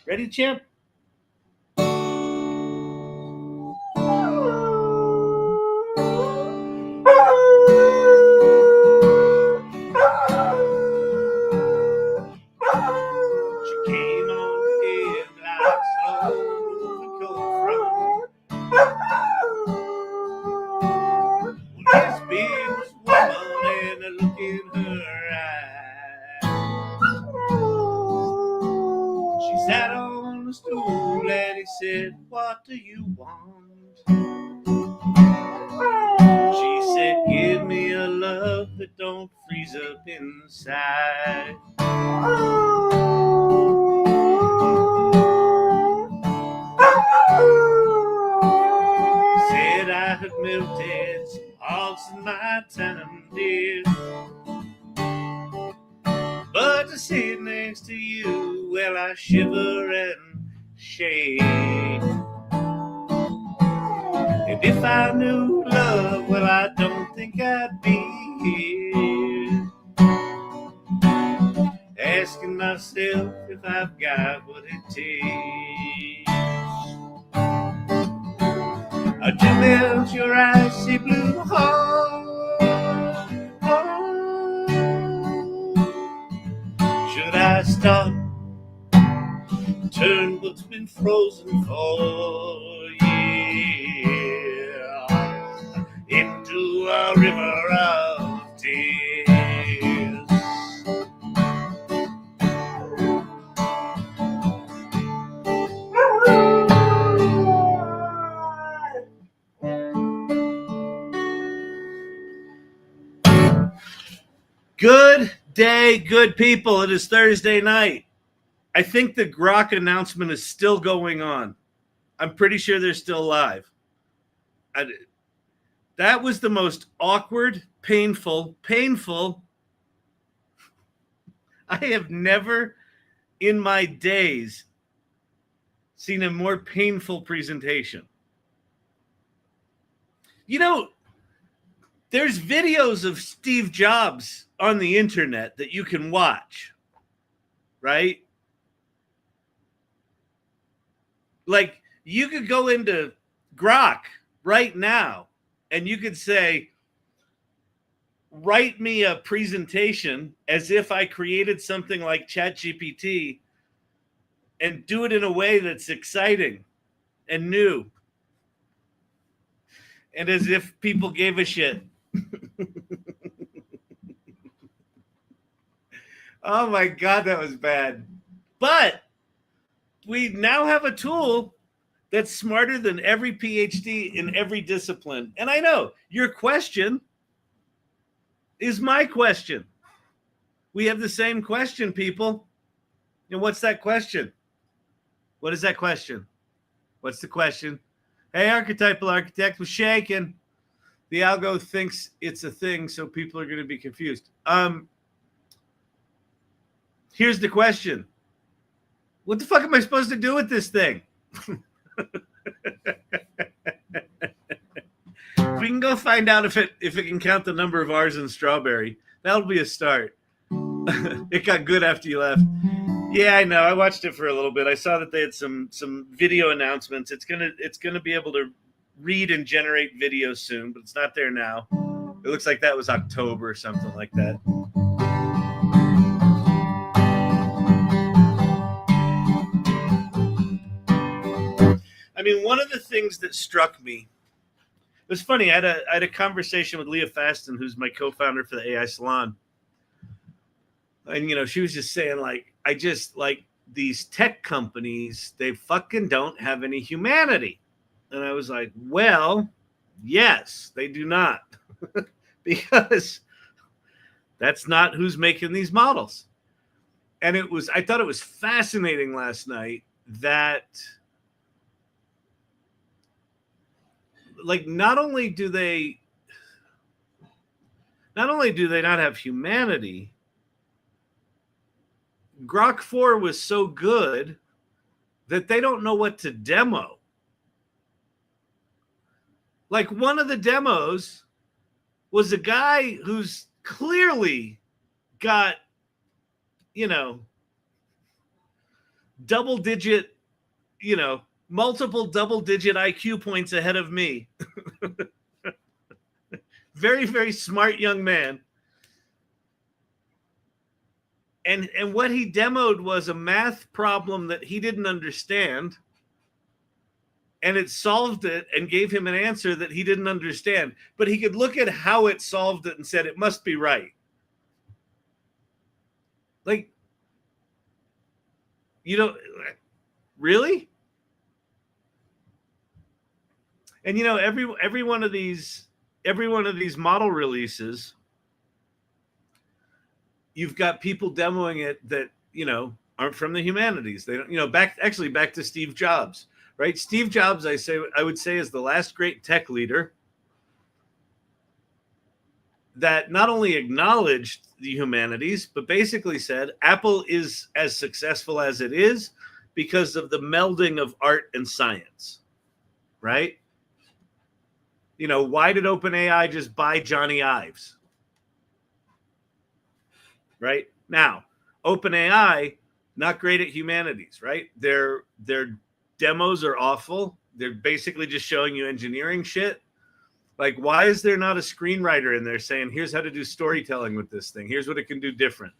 Ready, champ? She came on in like slow cold front. This big woman and a look in her eye. She sat on the stool and he said, "What do you want?" She said, "Give me a love that don't freeze up inside." Said I had melted some hearts in my time, dear, but to sit next to you, well, I shiver and shake. And if I knew love, well, I don't think I'd be here, asking myself if I've got what it takes. To melt your icy blue heart. Should I stop, turn what's been frozen for years into a river of tears? Good day, good people. It is Thursday night. I think the Grok announcement is still going on. I'm pretty sure they're still live. That was the most awkward, painful. I have never in my days seen a more painful presentation. You know, there's videos of Steve Jobs on the internet that you can watch, right? Like, you could go into Grok right now and you could say, write me a presentation as if I created something like ChatGPT and do it in a way that's exciting and new and as if people gave a shit. Oh my God, that was bad. But we now have a tool that's smarter than every PhD in every discipline. And I know your question is my question. We have the same question, people. And what's that question? What is that question? What's the question? Hey, archetypal architect was shaking. The algo thinks it's a thing, so people are going to be confused. Here's the question. What the fuck am I supposed to do with this thing? We can go find out if it can count the number of R's in strawberry. That'll be a start. It got good after you left. Yeah, I know. I watched it for a little bit. I saw that they had some video announcements. It's gonna be able to read and generate videos soon, but it's not there now. It looks like that was October or something like that. I mean, one of the things that struck me, it was funny. I had a conversation with Leah Fasten, who's my co-founder for the AI Salon, and she was just saying, like, I just like these tech companies, they fucking don't have any humanity. And I was like, well, yes, they do not, because that's not who's making these models. And I thought it was fascinating last night that, like, not only do they not have humanity, Grok 4 was so good that they don't know what to demo. Like, one of the demos was a guy who's clearly got, double digit, multiple double digit IQ points ahead of me. Very, very smart young man. And what he demoed was a math problem that he didn't understand. And it solved it and gave him an answer that he didn't understand. But he could look at how it solved it and said, it must be right. Like, really? And every one of these model releases, you've got people demoing it that aren't from the humanities. They don't, back to Steve Jobs, right? Steve Jobs, I would say, is the last great tech leader that not only acknowledged the humanities, but basically said Apple is as successful as it is because of the melding of art and science, right? Why did OpenAI just buy Johnny Ives? Right? Now, OpenAI, not great at humanities, right? Their demos are awful. They're basically just showing you engineering shit. Like, why is there not a screenwriter in there saying, here's how to do storytelling with this thing. Here's what it can do different,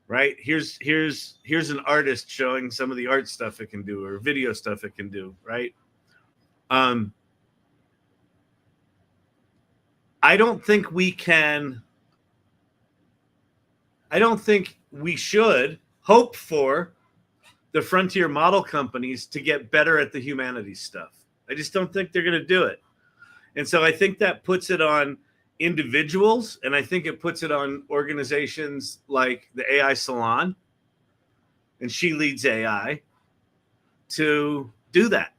right? Here's an artist showing some of the art stuff it can do or video stuff it can do, right? I don't think we should hope for the frontier model companies to get better at the humanities stuff. I just don't think they're going to do it. And so I think that puts it on individuals, and I think it puts it on organizations like the AI Salon, and she leads AI, to do that.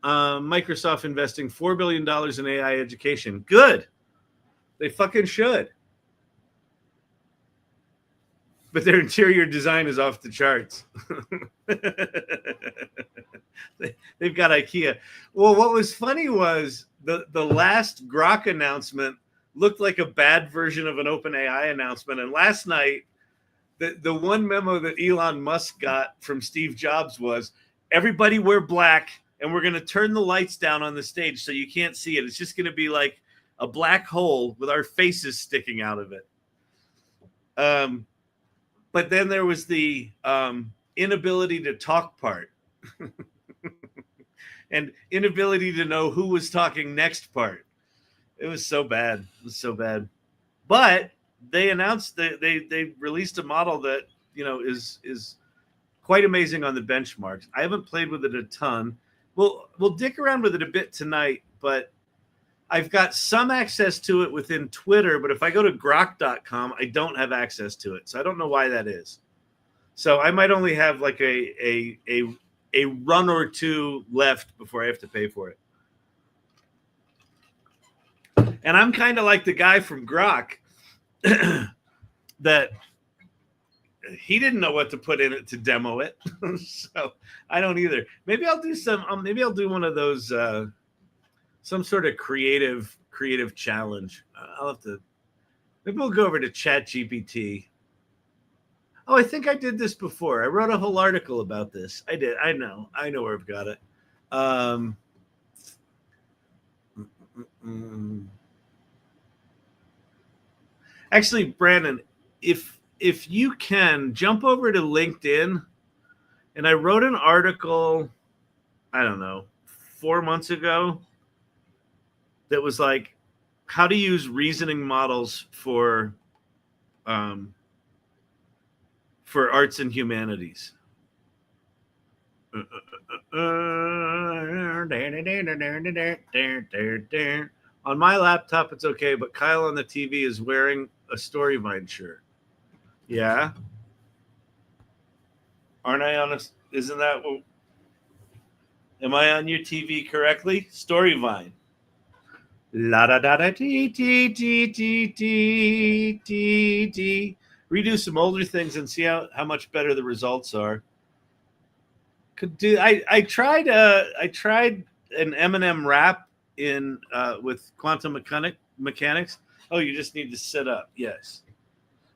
Microsoft investing $4 billion in AI education. Good. They fucking should. But their interior design is off the charts. They've got IKEA. Well, what was funny was the last Grok announcement looked like a bad version of an OpenAI announcement. And last night, the one memo that Elon Musk got from Steve Jobs was, everybody wear black, and we're going to turn the lights down on the stage so you can't see it. It's just going to be like a black hole with our faces sticking out of it. But then there was the inability to talk part and inability to know who was talking next part. It was so bad. It was so bad. But they announced that they released a model that, is quite amazing on the benchmarks. I haven't played with it a ton. We'll dick around with it a bit tonight, but I've got some access to it within Twitter, but if I go to grok.com, I don't have access to it. So I don't know why that is. So I might only have like a run or two left before I have to pay for it. And I'm kind of like the guy from Grok that he didn't know what to put in it to demo it. So I don't either. Maybe I'll do one of those some sort of creative challenge. I'll have to. Maybe we'll go over to ChatGPT. Oh, I think I did this before. I wrote a whole article about this. I did. I know where I've got it. Actually, Brandon, if you can jump over to LinkedIn, and I wrote an article, I don't know, 4 months ago, that was like how to use reasoning models for arts and humanities. On my laptop, it's okay, but Kyle on the TV is wearing a Storyvine shirt. Yeah. Aren't I on a? Isn't that what? Am I on your TV correctly? Storyvine. La da da da dee dee dee dee dee dee dee. Redo some older things and see how much better the results are. Could do. I tried an Eminem rap in with quantum mechanics. Oh, you just need to sit up. Yes.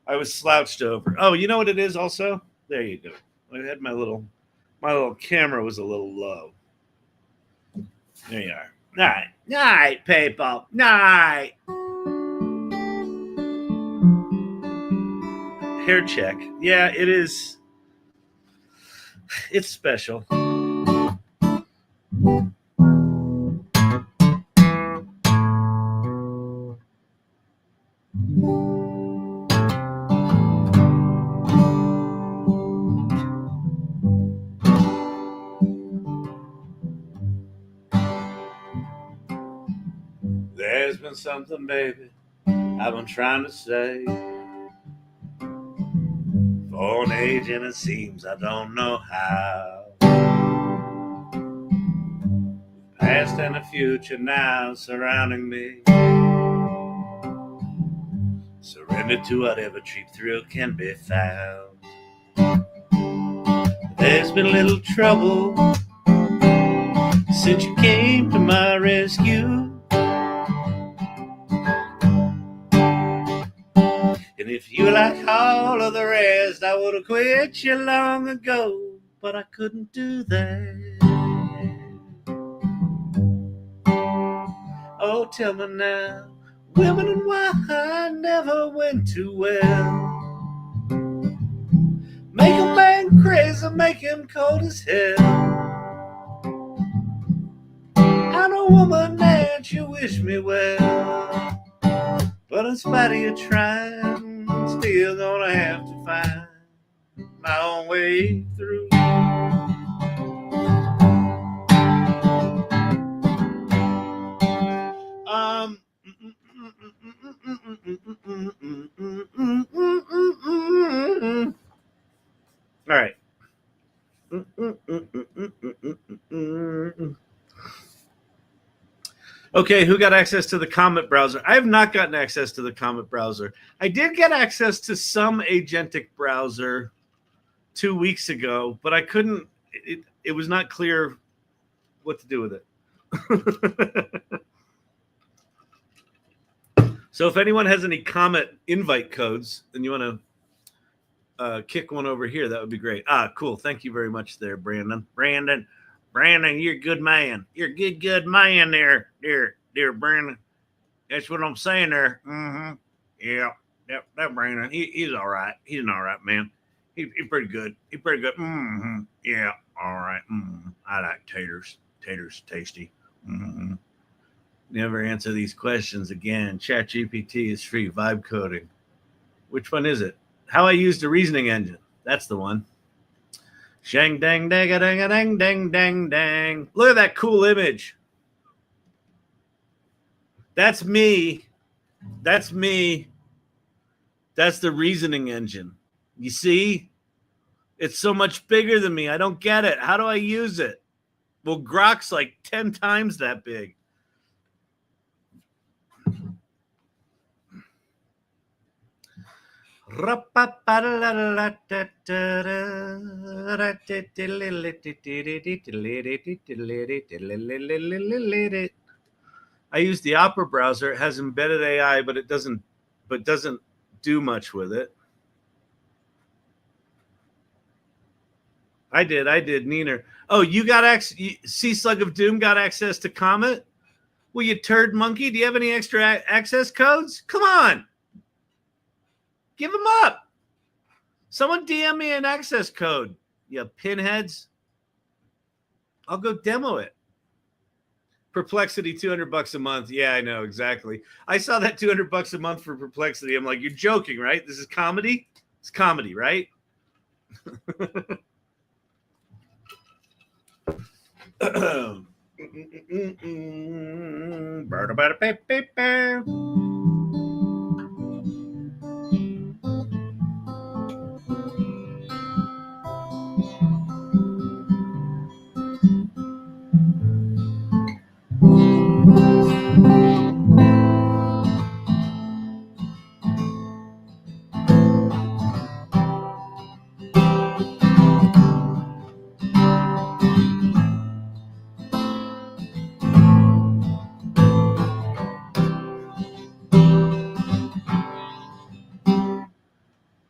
I was slouched over. Oh, you know what it is also? There you go. I had my little My little camera was a little low. There you are. Night. Night, people. Night. Hair check. Yeah, it is. It's special. There's been something, baby, I've been trying to say for an age, and it seems I don't know how. Past and the future now surrounding me. Surrender to whatever cheap thrill can be found. There's been a little trouble since you came to my rescue. And if you like all of the rest, I would have quit you long ago, but I couldn't do that. Oh, tell me now, women and wine never went too well. Make a man crazy, make him cold as hell. I know, woman, that you wish me well, but in spite of you trying, I'm still gonna have to find my own way through. All right. Okay, who got access to the Comet browser? I have not gotten access to the Comet browser. I did get access to some Agentic browser 2 weeks ago, but I couldn't. It was not clear what to do with it. So if anyone has any Comet invite codes and you want to kick one over here, that would be great. Cool. Thank you very much there, Brandon. Brandon, you're a good man. You're a good man there, dear Brandon. That's what I'm saying there. Mm-hmm. Yeah, that Brandon, he's all right. He's an all right man. He's pretty good. He's pretty good. Mm-hmm. Yeah, all right. Mm-hmm. I like taters. Taters tasty. Mm-hmm. Never answer these questions again. ChatGPT is free. Vibe coding. Which one is it? How I used a reasoning engine. That's the one. Shang dang dang a dang a dang dang dang dang. Look at that cool image. That's me. That's me. That's the reasoning engine. You see? It's so much bigger than me. I don't get it. How do I use it? Well, Grok's like 10 times that big. I use the Opera browser. It has embedded AI, but it doesn't do much with it. I did, Neener. Oh, you got access? Sea Slug of Doom got access to Comet? Well, you turd monkey, do you have any extra access codes? Come on. Give them up. Someone DM me an access code, you pinheads. I'll go demo it. Perplexity, $200 a month. Yeah, I know, exactly. I saw that $200 a month for Perplexity. I'm like, you're joking, right? This is comedy? It's comedy, right?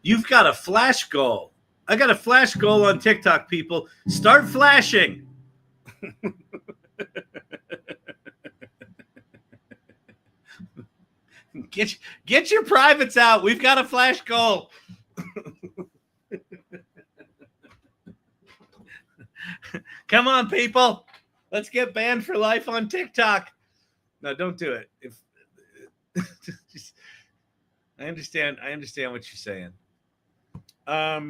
You've got a flash goal. I got a flash goal on TikTok, people. Start flashing. Get your privates out. We've got a flash goal. Come on, people. Let's get banned for life on TikTok. No, don't do it. Just, I understand what you're saying. All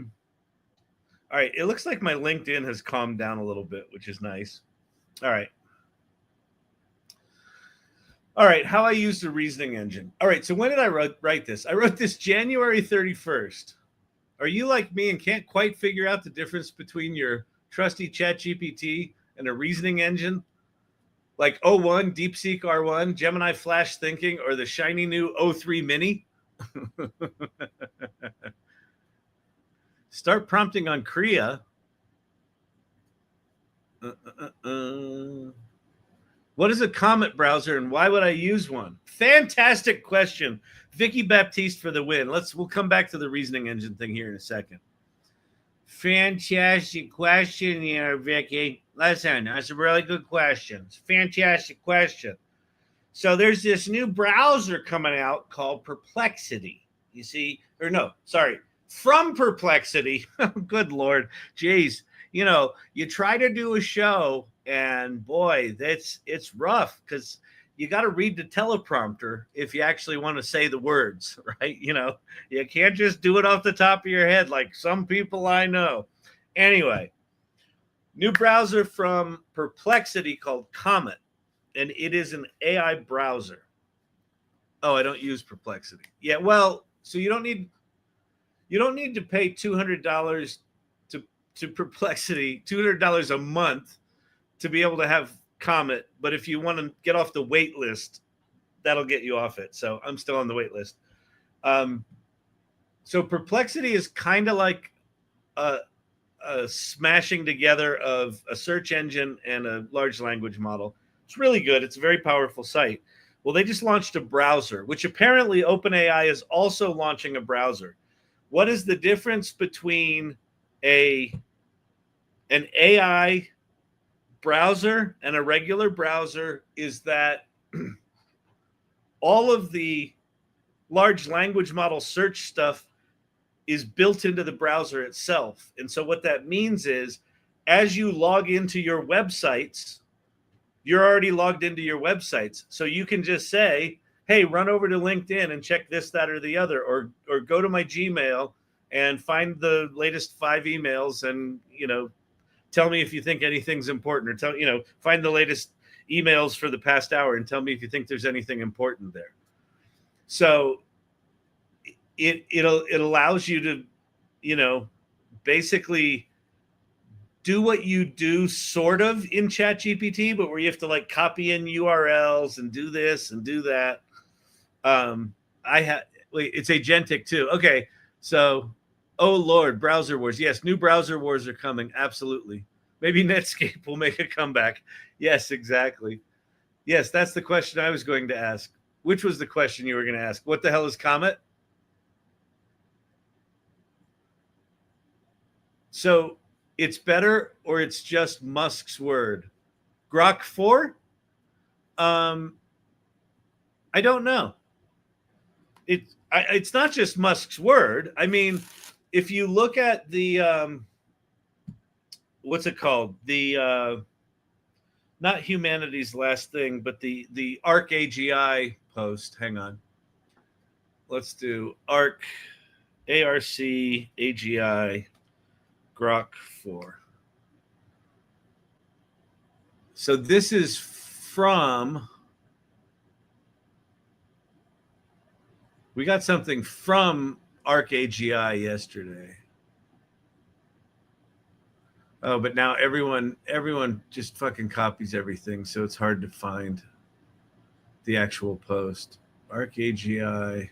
right. It looks like my LinkedIn has calmed down a little bit, which is nice. All right. How I use the reasoning engine. All right. So when did I write this? I wrote this January 31st. Are you like me and can't quite figure out the difference between your trusty ChatGPT and a reasoning engine? Like O1, DeepSeek R1, Gemini Flash Thinking, or the shiny new O3 Mini? Start prompting on Kriya. What is a Comet browser and why would I use one? Fantastic question. Vicky Baptiste for the win. We'll come back to the reasoning engine thing here in a second. Fantastic question here, Vicky. Listen, that's a really good question. It's a fantastic question. So there's this new browser coming out called Perplexity. You see, or no, sorry, from Perplexity. Good Lord. Jeez. You know, you try to do a show and boy, it's rough because you got to read the teleprompter if you actually want to say the words, right? You know, you can't just do it off the top of your head like some people I know. Anyway, new browser from Perplexity called Comet, and it is an AI browser. Oh, I don't use Perplexity. Yeah, well, so you don't need to pay $200 to Perplexity, $200 a month to be able to have Comet, but if you want to get off the wait list, that'll get you off it. So I'm still on the wait list. So Perplexity is kind of like a smashing together of a search engine and a large language model. It's really good. It's a very powerful site. Well, they just launched a browser, which apparently OpenAI is also launching a browser. What is the difference between an AI browser and a regular browser is that all of the large language model search stuff is built into the browser itself. And so what that means is as you log into your websites, you're already logged into your websites. So you can just say, hey, run over to LinkedIn and check this, that, or the other, or go to my Gmail and find the latest 5 emails and, you know, tell me if you think anything's important, or find the latest emails for the past hour and tell me if you think there's anything important there. So it allows you to, you know, basically do what you do sort of in ChatGPT, but where you have to like copy in URLs and do this and do that. It's agentic too. Okay, so oh Lord, browser wars. Yes, new browser wars are coming. Absolutely. Maybe Netscape will make a comeback. Yes, exactly. Yes, that's the question I was going to ask. Which was the question you were going to ask? What the hell is Comet? So it's better or it's just Musk's word? Grok 4? I don't know. It's not just Musk's word. I mean, if you look at the what's it called? The not humanity's last thing, but the ARC AGI post. Hang on. Let's do ARC AGI Grok 4. So this is from, we got something from ARC AGI yesterday. Oh, but now everyone just fucking copies everything, so it's hard to find the actual post. ARC AGI.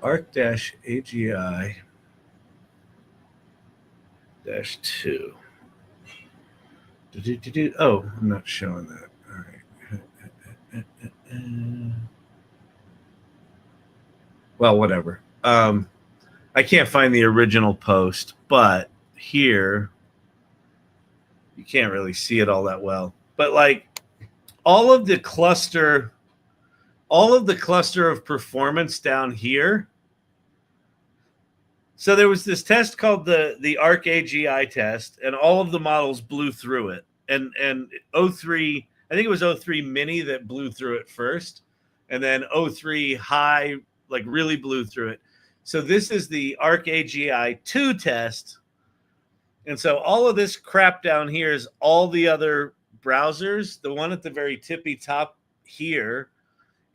ARC-AGI. -2. Oh, I'm not showing that. All right. Well, whatever. I can't find the original post, but here you can't really see it all that well. But like all of the cluster of performance down here. So there was this test called the ARC AGI test, and all of the models blew through it. And 03, I think it was 03 mini that blew through it first, and then 03 high like really blew through it. So this is the ARC AGI 2 test. And so all of this crap down here is all the other browsers. The one at the very tippy top here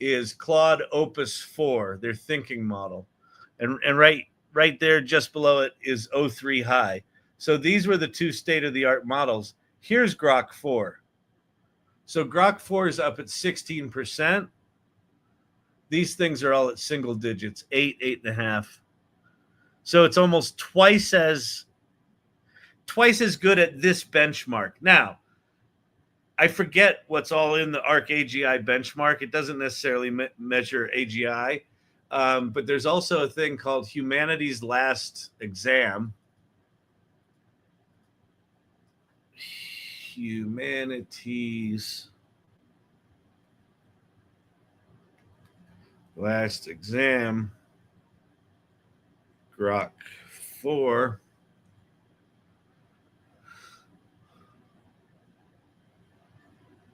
is Claude Opus 4, their thinking model. And right there just below it is 03 high. So these were the two state-of-the-art models. Here's Grok 4. So Grok 4 is up at 16%. These things are all at single digits, 8, 8.5. So it's almost twice as good at this benchmark. Now, I forget what's all in the ARC AGI benchmark. It doesn't necessarily measure AGI, but there's also a thing called Humanity's Last Exam. Humanity's Last Exam, Grok 4.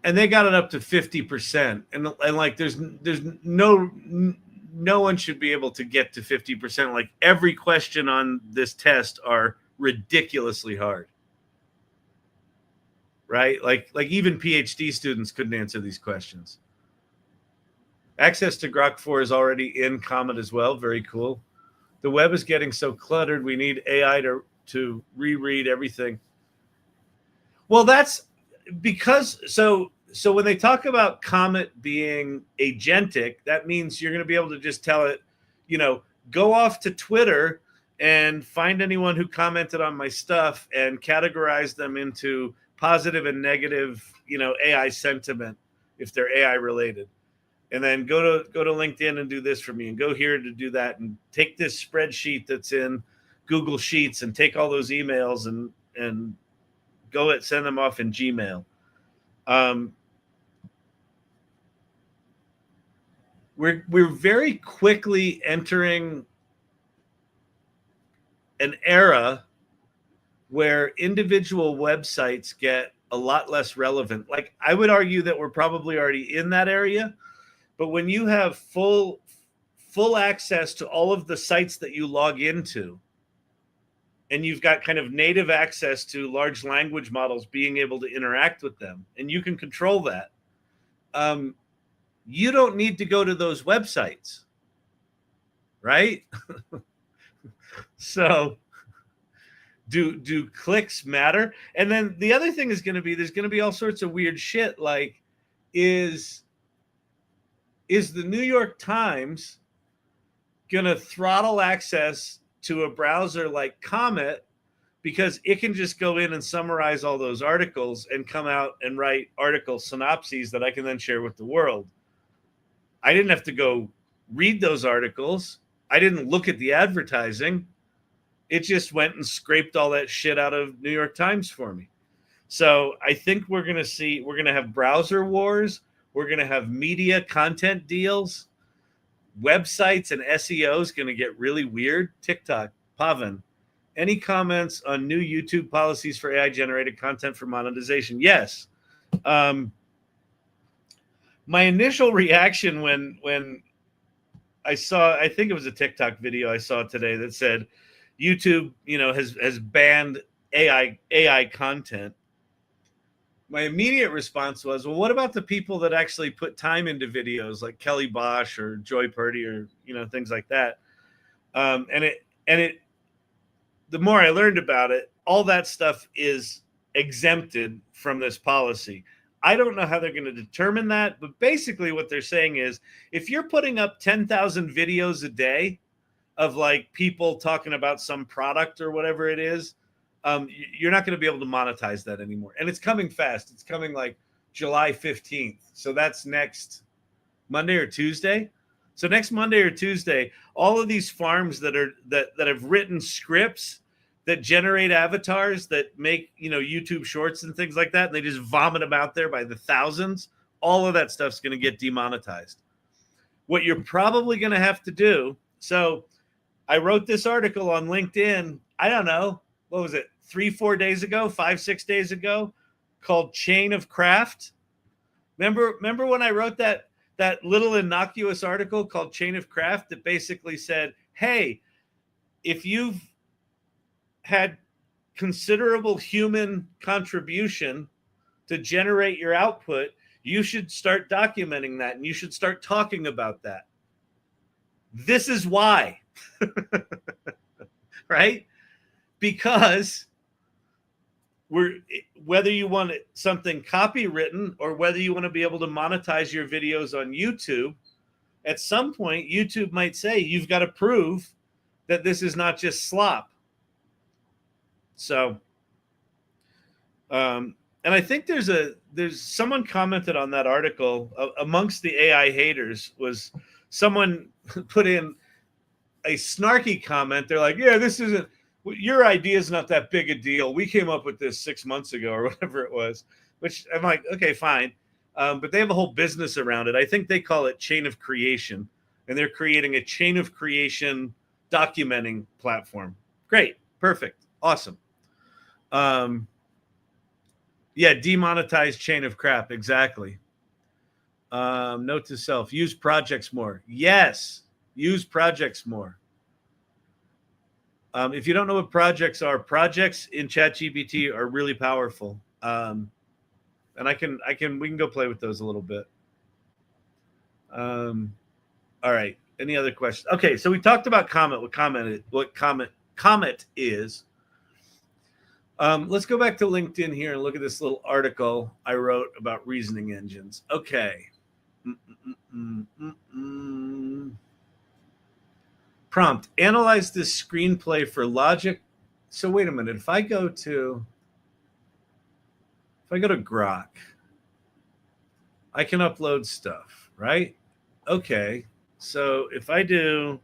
And they got it up to 50%. And like there's no one should be able to get to 50%. Like every question on this test are ridiculously hard. Right? Like even PhD students couldn't answer these questions. Access to Grok 4 is already in Comet as well. Very cool. The web is getting so cluttered, we need AI to reread everything. Well, that's because so when they talk about Comet being agentic, that means you're going to be able to just tell it, go off to Twitter and find anyone who commented on my stuff and categorize them into positive and negative, AI sentiment if they're AI related. And then go to LinkedIn and do this for me, and go here to do that, and take this spreadsheet that's in Google Sheets and take all those emails and go send them off in Gmail. We're very quickly entering an era where individual websites get a lot less relevant. Like I would argue that we're probably already in that area. But when you have full access to all of the sites that you log into, and you've got kind of native access to large language models being able to interact with them, and you can control that, you don't need to go to those websites, right? So do clicks matter? And then the other thing is going to be, there's going to be all sorts of weird shit, like is the New York Times going to throttle access to a browser like Comet because it can just go in and summarize all those articles and come out and write article synopses that I can then share with the world? I didn't have to go read those articles. I didn't look at the advertising. It just went and scraped all that shit out of New York Times for me. So I think we're going to have browser wars. We're going to have media content deals. Websites and SEO is going to get really weird. TikTok, Pavan, any comments on new YouTube policies for AI-generated content for monetization? Yes. My initial reaction when I saw, I think it was a TikTok video I saw today that said YouTube, has banned AI content. My immediate response was, well, what about the people that actually put time into videos like Kelly Bosch or Joy Purdy or, things like that? The more I learned about it, all that stuff is exempted from this policy. I don't know how they're going to determine that, but basically what they're saying is if you're putting up 10,000 videos a day of like people talking about some product or whatever it is, you're not going to be able to monetize that anymore. And it's coming fast. It's coming like July 15th. So that's next Monday or Tuesday. So next Monday or Tuesday, all of these farms that have written scripts that generate avatars that make, YouTube shorts and things like that, and they just vomit them out there by the thousands, all of that stuff's going to get demonetized. What you're probably going to have to do, so I wrote this article on LinkedIn, I don't know, what was it, 3-4 days ago, 5-6 days ago, called Chain of Craft. Remember when I wrote that little innocuous article called Chain of Craft that basically said, hey, if you've had considerable human contribution to generate your output, you should start documenting that and you should start talking about that. This is why, right? Because whether you want something copywritten or whether you want to be able to monetize your videos on YouTube, at some point, YouTube might say, you've got to prove that this is not just slop. So, and I think there's someone commented on that article amongst the AI haters was someone put in a snarky comment. They're like, yeah, this isn't, your idea is not that big a deal. We came up with this 6 months ago or whatever it was, which I'm like, okay, fine. But they have a whole business around it. I think they call it chain of creation, and they're creating a chain of creation documenting platform. Great. Perfect. Awesome. Yeah, demonetized chain of crap. Exactly. Note to self, use projects more. Yes, use projects more. If you don't know what projects are, projects in ChatGPT are really powerful. And we can go play with those a little bit. All right. Any other questions? Okay. So we talked about Comet, what Comet is. Let's go back to LinkedIn here and look at this little article I wrote about reasoning engines. Okay. Prompt, analyze this screenplay for logic. So wait a minute. If I go to Grok, I can upload stuff, right? Okay. So if I did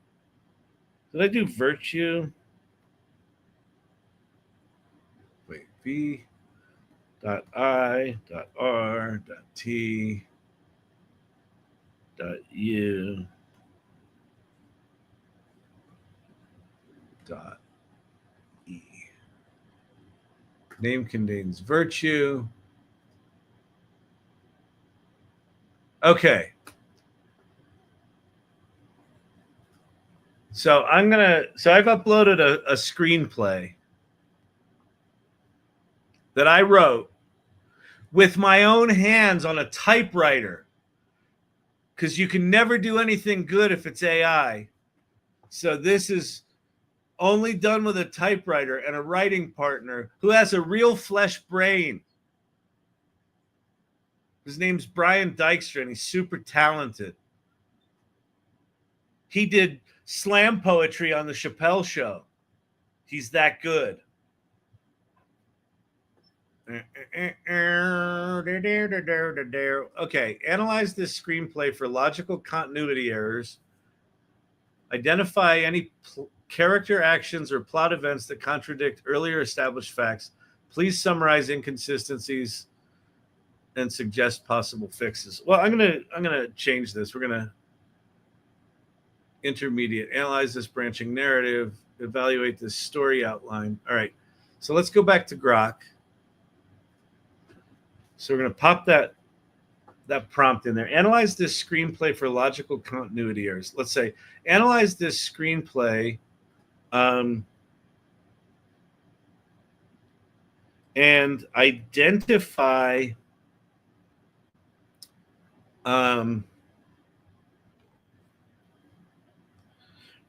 I do virtue? Wait, v.i.r.t.u .e. Name contains virtue. Okay. So I've uploaded a screenplay that I wrote with my own hands on a typewriter, because you can never do anything good if it's AI. So this is only done with a typewriter and a writing partner who has a real flesh brain. His name's Brian Dykstra, and he's super talented. He did slam poetry on the Chappelle Show. He's that good. Okay, analyze this screenplay for logical continuity errors. Identify any character actions or plot events that contradict earlier established facts. Please summarize inconsistencies and suggest possible fixes. Well, I'm gonna change this. We're gonna intermediate, analyze this branching narrative, evaluate this story outline. All right, so let's go back to Grok. So we're gonna pop that prompt in there. Analyze this screenplay for logical continuity errors. Let's say analyze this screenplay and identify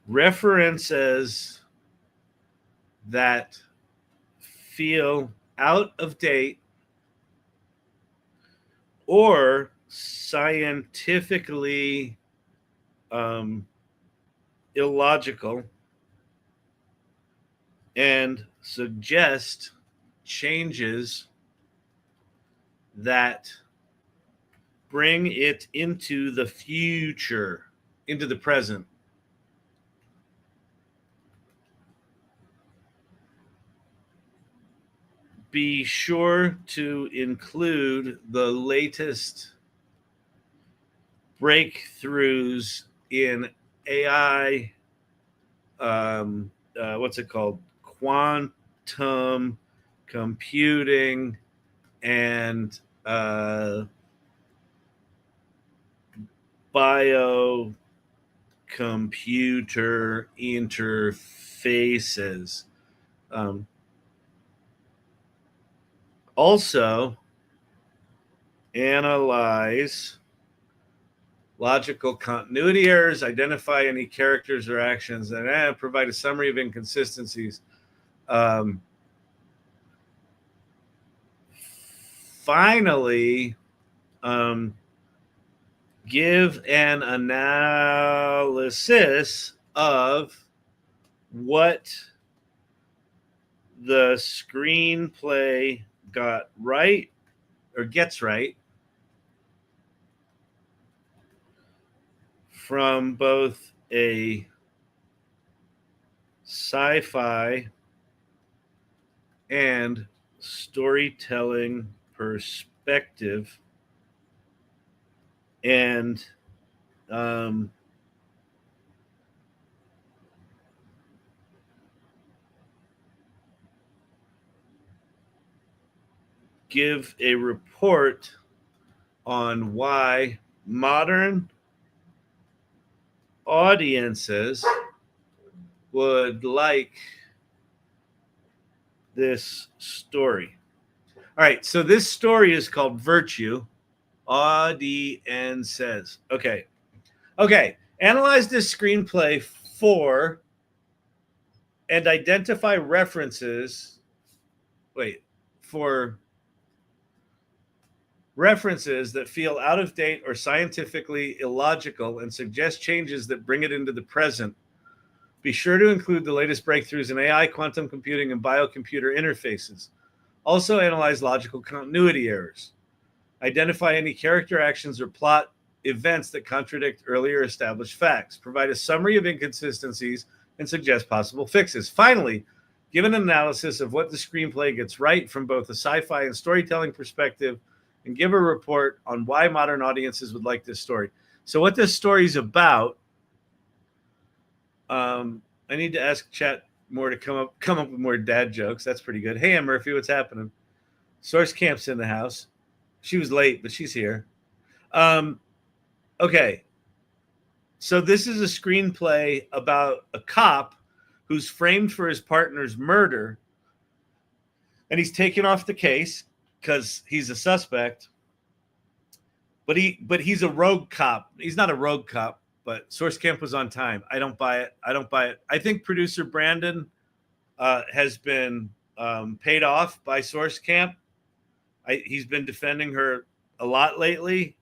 references that feel out of date or scientifically illogical and suggest changes that bring it into the future, into the present. Be sure to include the latest breakthroughs in AI, what's it called? Quantum computing and bio-computer interfaces. Also, analyze logical continuity errors, identify any characters or actions, and provide a summary of inconsistencies. Finally, give an analysis of what the screenplay got right or gets right from both a sci-fi and storytelling perspective, and give a report on why modern audiences would like this story. All right, so this story is called Virtue. Audience says, okay, analyze this screenplay for and identify references. For references that feel out of date or scientifically illogical and suggest changes that bring it into the present. Be sure to include the latest breakthroughs in AI, quantum computing, and biocomputer interfaces. Also analyze logical continuity errors. Identify any character actions or plot events that contradict earlier established facts. Provide a summary of inconsistencies and suggest possible fixes. Finally, give an analysis of what the screenplay gets right from both a sci-fi and storytelling perspective, and give a report on why modern audiences would like this story. So what this story is about, I need to ask chat more to come up with more dad jokes. That's pretty good. Hey, Ann Murphy, what's happening? Source Camp's in the house. She was late, but she's here. Okay. So this is a screenplay about a cop who's framed for his partner's murder, and he's taken off the case because he's a suspect. But he's a rogue cop. He's not a rogue cop, but Source Camp was on time. I don't buy it. I think producer Brandon has been paid off by Source Camp. He's been defending her a lot lately.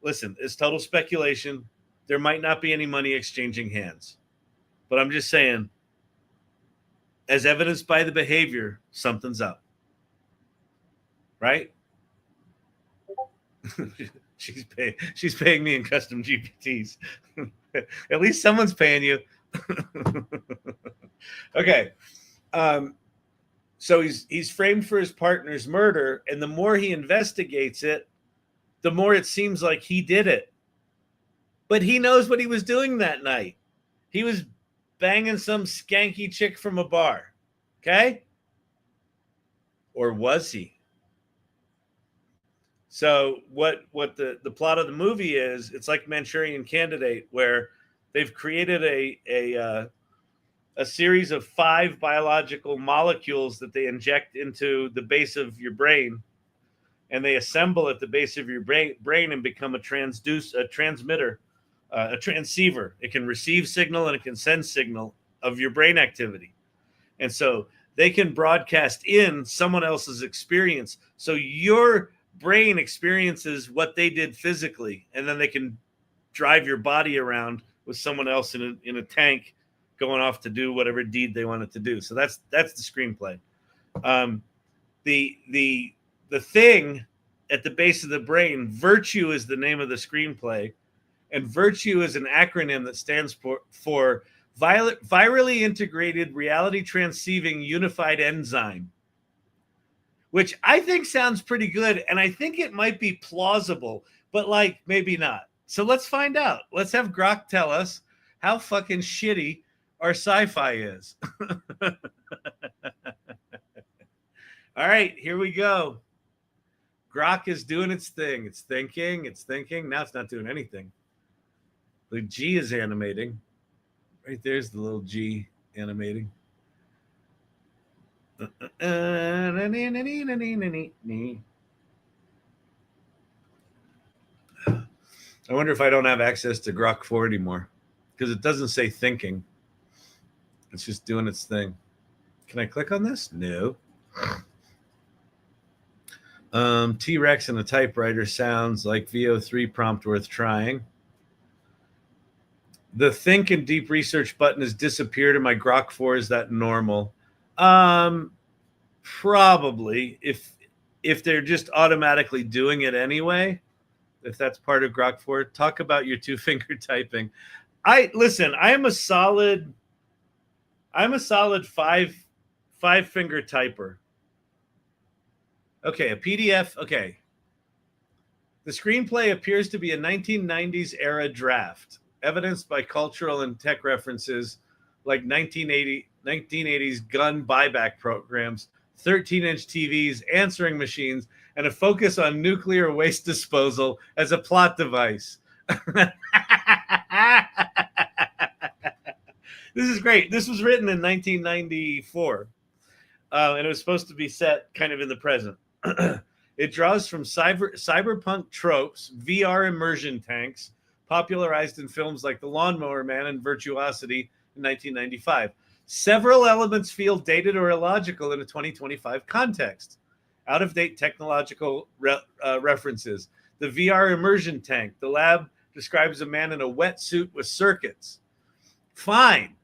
Listen, it's total speculation. There might not be any money exchanging hands. But I'm just saying, as evidenced by the behavior, something's up. Right? She's paying me in custom GPTs. At least someone's paying you. Okay. So he's framed for his partner's murder, and the more he investigates it, the more it seems like he did it. But he knows what he was doing that night. He was banging some skanky chick from a bar. Okay? Or was he? So what the plot of the movie is, it's like Manchurian Candidate, where they've created a series of 5 biological molecules that they inject into the base of your brain, and they assemble at the base of your brain and become a transmitter, a transceiver. It can receive signal and it can send signal of your brain activity. And so they can broadcast in someone else's experience. So your brain experiences what they did physically, and then they can drive your body around with someone else in a tank going off to do whatever deed they want it to do. So that's the screenplay. The thing at the base of the brain, virtue is the name of the screenplay, and virtue is an acronym that stands for virally integrated reality transceiving unified enzyme, which I think sounds pretty good, and I think it might be plausible, but like maybe not. So let's find out. Let's have Grok tell us how fucking shitty our sci-fi is. All right, here we go. Grok is doing its thing. It's thinking. Now it's not doing anything. The G is animating. Right there's the little G animating. I wonder if I don't have access to Grok 4 anymore, because it doesn't say thinking. It's just doing its thing. Can I click on this? No. T-Rex and a typewriter sounds like VO3 prompt worth trying. The think and deep research button has disappeared in my Grok 4. Is that normal? Probably, if they're just automatically doing it anyway, if that's part of Grok 4. Talk about your 2-finger typing. I am a solid 5-finger typer. Okay, a PDF. Okay. The screenplay appears to be a 1990s era draft, evidenced by cultural and tech references like 1980s gun buyback programs, 13-inch TVs, answering machines, and a focus on nuclear waste disposal as a plot device. This is great. This was written in 1994, and it was supposed to be set kind of in the present. It draws from cyberpunk tropes, VR immersion tanks, popularized in films like The Lawnmower Man and Virtuosity in 1995. Several elements feel dated or illogical in a 2025 context. Out-of-date technological references. The VR immersion tank. The lab describes a man in a wetsuit with circuits. Fine.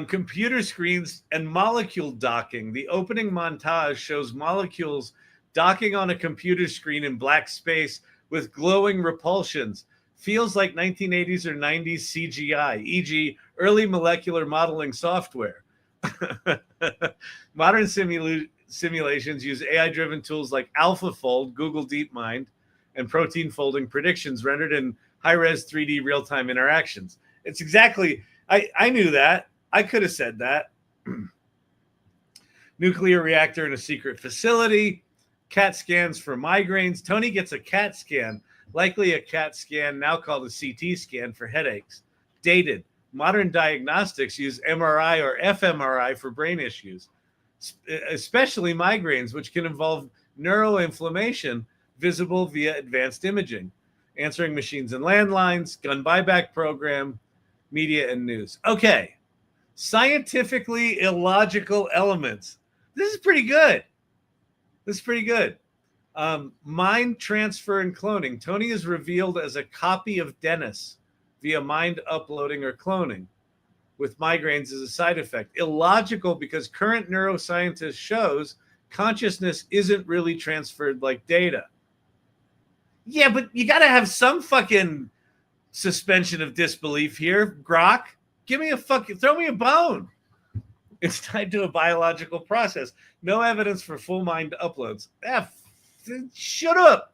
Computer screens and molecule docking. The opening montage shows molecules docking on a computer screen in black space with glowing repulsions. Feels like 1980s or 90s CGI, e.g. early molecular modeling software. Modern simulations use AI-driven tools like AlphaFold, Google DeepMind, and protein folding predictions rendered in high-res 3D real-time interactions. It's exactly, I knew that. I could have said that. Nuclear reactor in a secret facility. CAT scans for migraines. Tony gets a CAT scan, likely a CAT scan, now called a CT scan for headaches. Dated. Modern diagnostics use MRI or fMRI for brain issues, especially migraines, which can involve neuroinflammation visible via advanced imaging. Answering machines and landlines, gun buyback program, media and news. Okay. Scientifically illogical elements. This is pretty good. Mind transfer and cloning. Tony is revealed as a copy of Dennis via mind uploading or cloning, with migraines as a side effect. Illogical because current neuroscientist shows consciousness isn't really transferred like data. Yeah, but you got to have some fucking suspension of disbelief here, Grok. Throw me a bone. It's tied to a biological process. No evidence for full mind uploads. Shut up.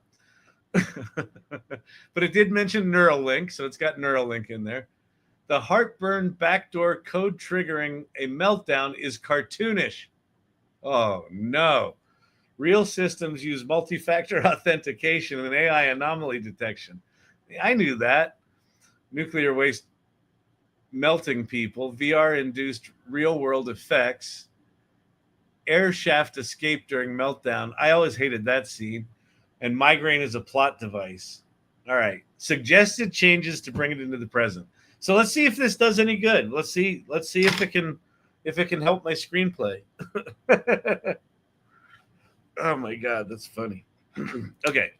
But it did mention Neuralink, so it's got Neuralink in there. The heartburn backdoor code triggering a meltdown is cartoonish. Oh, no. Real systems use multi-factor authentication and AI anomaly detection. I knew that. Nuclear waste melting people, VR-induced real-world effects, air shaft escape during meltdown. I always hated that scene. And migraine is a plot device. All right. Suggested changes to bring it into the present. So let's see if this does any good. Let's see if it can help my screenplay. Oh my God, that's funny. Okay.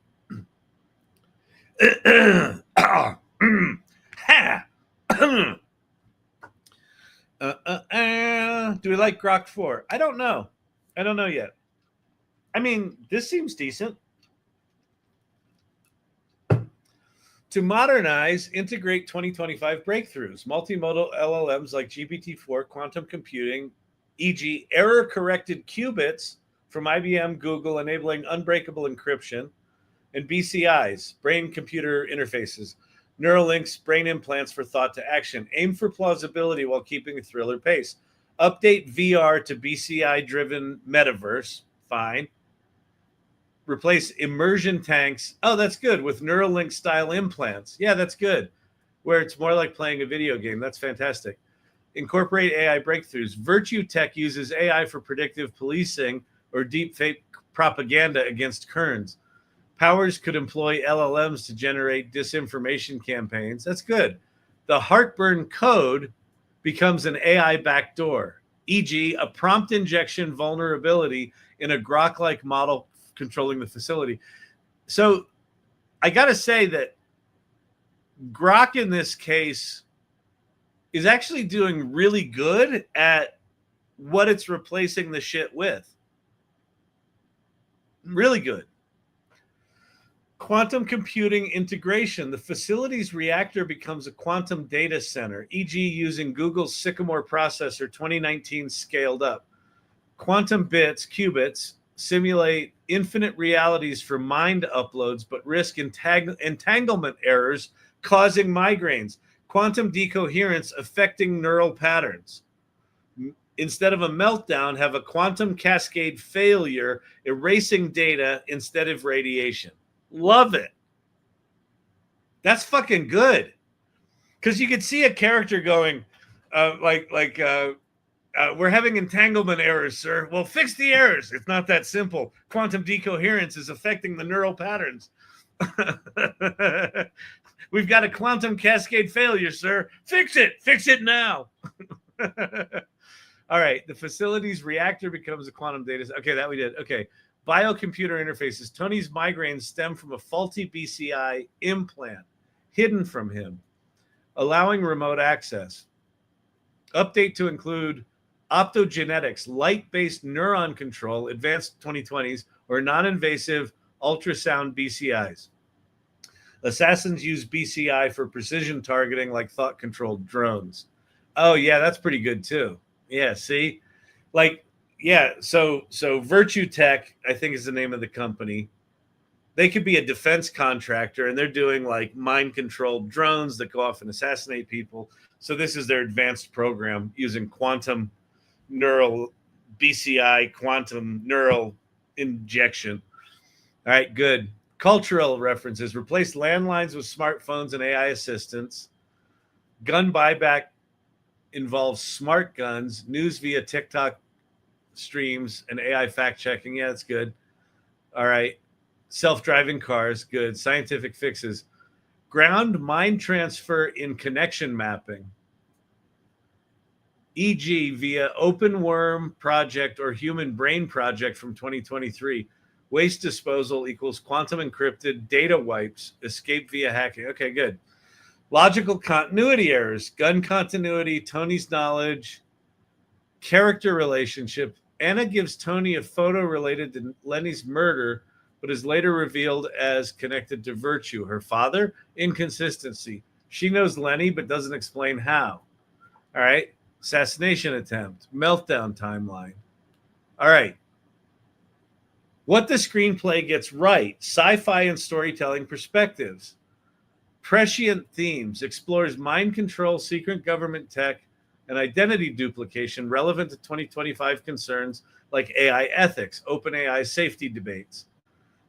Do we like Grok 4? I don't know. I don't know yet. I mean, this seems decent. To modernize, integrate 2025 breakthroughs, multimodal LLMs like GPT-4, quantum computing, e.g. error-corrected qubits from IBM, Google, enabling unbreakable encryption, and BCIs, brain-computer interfaces, Neuralinks, brain implants for thought to action. Aim for plausibility while keeping a thriller pace. Update VR to BCI-driven metaverse. Fine. Replace immersion tanks. Oh, that's good. With Neuralink style implants. Yeah, that's good. Where it's more like playing a video game. That's fantastic. Incorporate AI breakthroughs. Virtue Tech uses AI for predictive policing or deep fake propaganda against Kerns. Powers could employ LLMs to generate disinformation campaigns. That's good. The heartburn code becomes an AI backdoor, e.g., a prompt injection vulnerability in a Grok-like model controlling the facility. So I got to say that Grok in this case is actually doing really good at what it's replacing the shit with. Really good. Quantum computing integration. The facility's reactor becomes a quantum data center, e.g. using Google's Sycamore processor 2019 scaled up. Quantum bits, qubits, simulate infinite realities for mind uploads, but risk entanglement errors causing migraines. Quantum decoherence affecting neural patterns. Instead of a meltdown, have a quantum cascade failure, erasing data instead of radiation. Love it. That's fucking good. Because you could see a character going, we're having entanglement errors, sir. Well, fix the errors. It's not that simple. Quantum decoherence is affecting the neural patterns. We've got a quantum cascade failure, sir. Fix it. Fix it now. All right. The facility's reactor becomes a quantum data. Okay, that we did. Okay. Biocomputer interfaces. Tony's migraines stem from a faulty BCI implant hidden from him, allowing remote access. Update to include optogenetics, light-based neuron control, advanced 2020s, or non-invasive ultrasound BCIs. Assassins use BCI for precision targeting like thought-controlled drones. Oh, yeah, that's pretty good, too. Yeah, see? So Virtue Tech, I think is the name of the company. They could be a defense contractor, and they're doing like mind-controlled drones that go off and assassinate people. So this is their advanced program using quantum neural BCI, quantum neural injection. All right, good. Cultural references. Replace landlines with smartphones and AI assistants. Gun buyback involves smart guns. News via TikTok streams and AI fact-checking. Yeah, that's good. All right. Self-driving cars. Good. Scientific fixes. Ground mind transfer in connection mapping, e.g. via Open Worm Project or Human Brain Project from 2023. Waste disposal equals quantum encrypted data wipes, escape via hacking. Okay, good. Logical continuity errors, gun continuity, Tony's knowledge, character relationship. Anna gives Tony a photo related to Lenny's murder, but is later revealed as connected to Virtue. Her father? Inconsistency. She knows Lenny, but doesn't explain how. All right. Assassination attempt. Meltdown timeline. All right. What the screenplay gets right. Sci-fi and storytelling perspectives. Prescient themes. Explores mind control, secret government tech, and identity duplication relevant to 2025 concerns like AI ethics, open AI safety debates,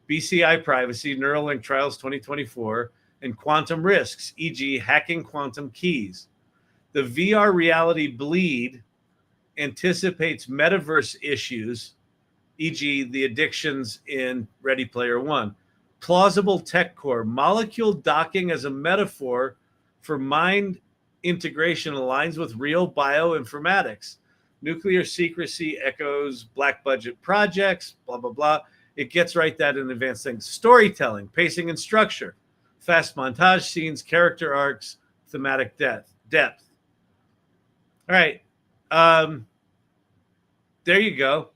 BCI privacy, Neuralink trials 2024, and quantum risks, e.g. hacking quantum keys. The VR reality bleed anticipates metaverse issues, e.g. the addictions in Ready Player One. Plausible tech core, molecule docking as a metaphor for mind integration aligns with real bioinformatics. Nuclear secrecy echoes black budget projects, blah, blah, blah. It gets right that in advanced things. Storytelling, pacing and structure, fast montage scenes, character arcs, thematic depth. All right. There you go.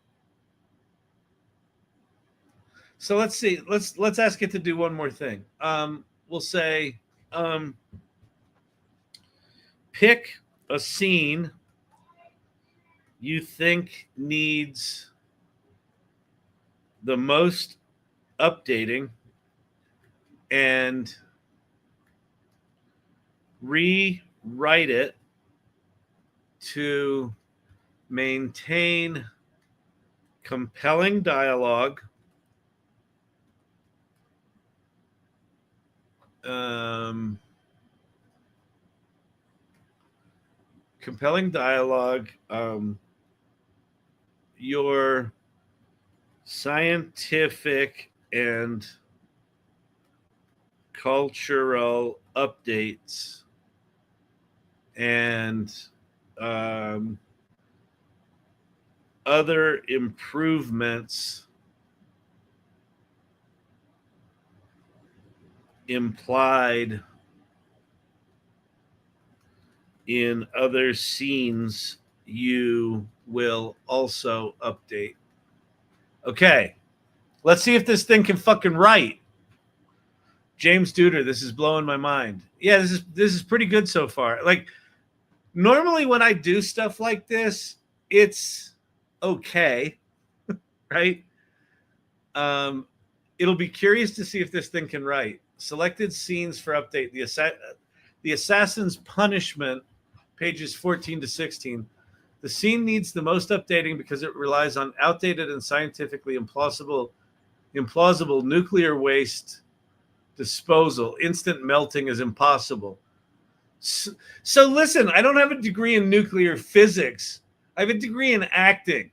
So let's see. Let's ask it to do one more thing. We'll say, pick a scene you think needs the most updating and rewrite it to maintain compelling dialogue, your scientific and cultural updates, and other improvements implied in other scenes you will also update. Okay, let's see if this thing can fucking write. James Duder, this is blowing my mind. Yeah, this is pretty good so far. Like, normally when I do stuff like this, it's okay, right? It'll be curious to see if this thing can write. Selected scenes for update. The Assassin's Punishment, pages 14 to 16. The scene needs the most updating because it relies on outdated and scientifically implausible nuclear waste disposal. Instant melting is impossible. So listen, I don't have a degree in nuclear physics. I have a degree in acting.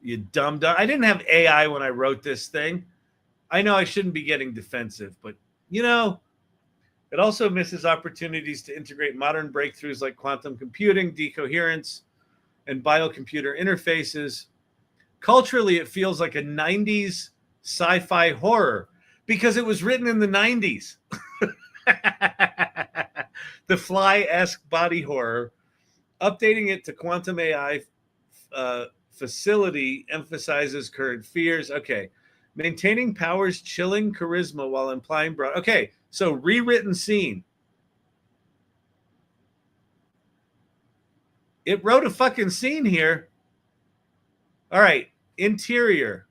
You dumb. I didn't have AI when I wrote this thing. I know I shouldn't be getting defensive, but it also misses opportunities to integrate modern breakthroughs like quantum computing, decoherence, and biocomputer interfaces. Culturally, it feels like a 90s sci-fi horror because it was written in the 90s. The Fly-esque body horror. Updating it to quantum AI facility emphasizes current fears. Okay. Maintaining Power's chilling charisma while implying broad. Okay, so rewritten scene. It wrote a fucking scene here. All right, interior.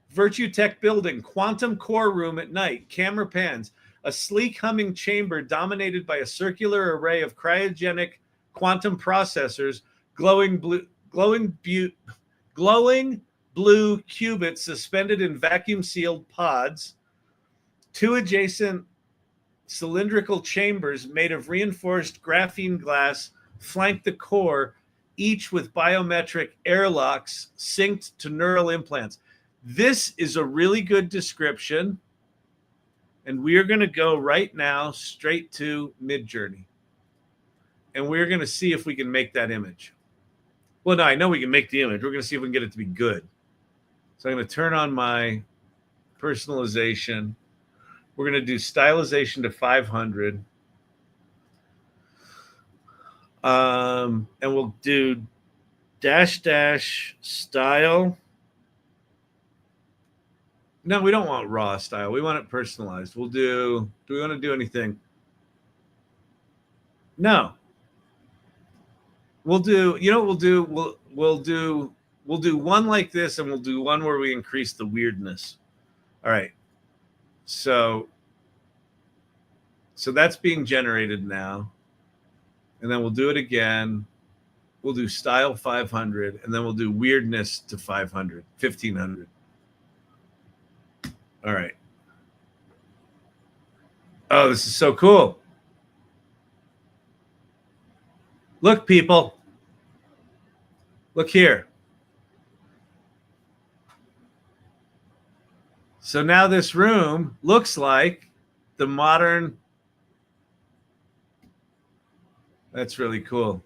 Virtue Tech building, quantum core room at night, camera pans, a sleek humming chamber dominated by a circular array of cryogenic quantum processors, glowing blue qubits suspended in vacuum-sealed pods. Two adjacent cylindrical chambers made of reinforced graphene glass flank the core, each with biometric airlocks synced to neural implants. This is a really good description, and we are going to go right now straight to Midjourney, and we're going to see if we can make that image. Well, no, I know we can make the image. We're going to see if we can get it to be good. So I'm going to turn on my personalization. We're going to do stylization to 500. And we'll do -- style. No, we don't want raw style. We want it personalized. Do we want to do anything? No. We'll do, we'll do one like this, and we'll do one where we increase the weirdness. All right. So that's being generated now. And then we'll do it again. We'll do style 500, and then we'll do weirdness to 500, 1500. All right. Oh, this is so cool. Look, people. Look here. So now this room looks like the modern. That's really cool.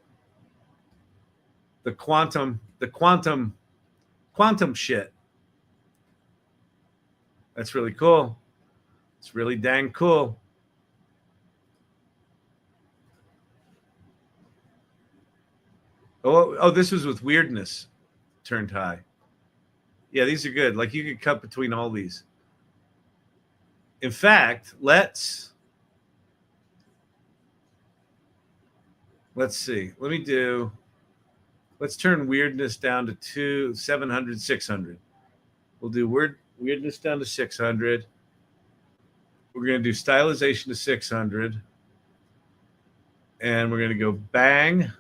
The quantum shit. That's really cool. It's really dang cool. Oh, this was with weirdness turned high. Yeah, these are good. Like you could cut between all these. In fact, let's see. Let's turn weirdness down to 700, 600. We'll do weirdness down to 600. We're going to do stylization to 600. And we're going to go bang. And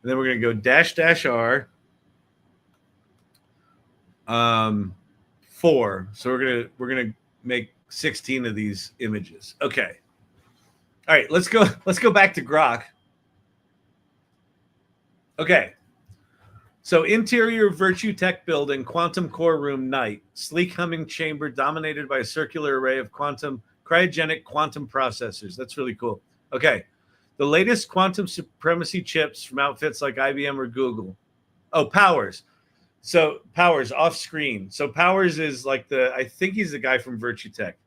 then we're going to go dash dash R. 4. So we're gonna make 16 of these images. Okay. All right, let's go back to Grok. Okay. So interior Virtue Tech building, quantum core room night, sleek humming chamber dominated by a circular array of cryogenic quantum processors. That's really cool. Okay. The latest quantum supremacy chips from outfits like IBM or Google. Oh, Powers. So Powers off screen. So Powers is like I think he's the guy from Virtue Tech.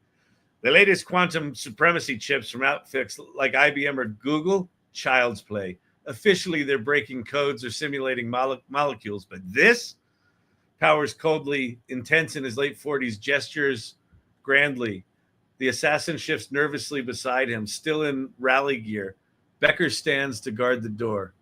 The latest quantum supremacy chips from outfits like IBM or Google, child's play. Officially, they're breaking codes or simulating molecules. But this, Powers coldly, intense in his late 40s, gestures grandly. The assassin shifts nervously beside him, still in rally gear. Becker stands to guard the door.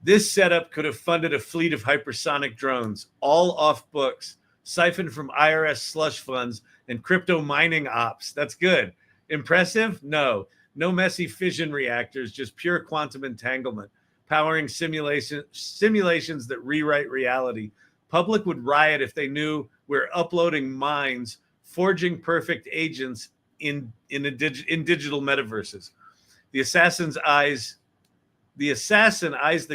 This setup could have funded a fleet of hypersonic drones, all off books, siphoned from IRS slush funds and crypto mining ops. That's good. Impressive? No. No messy fission reactors, just pure quantum entanglement, powering simulations that rewrite reality. Public would riot if they knew we're uploading minds, forging perfect agents in digital metaverses. The assassin eyes the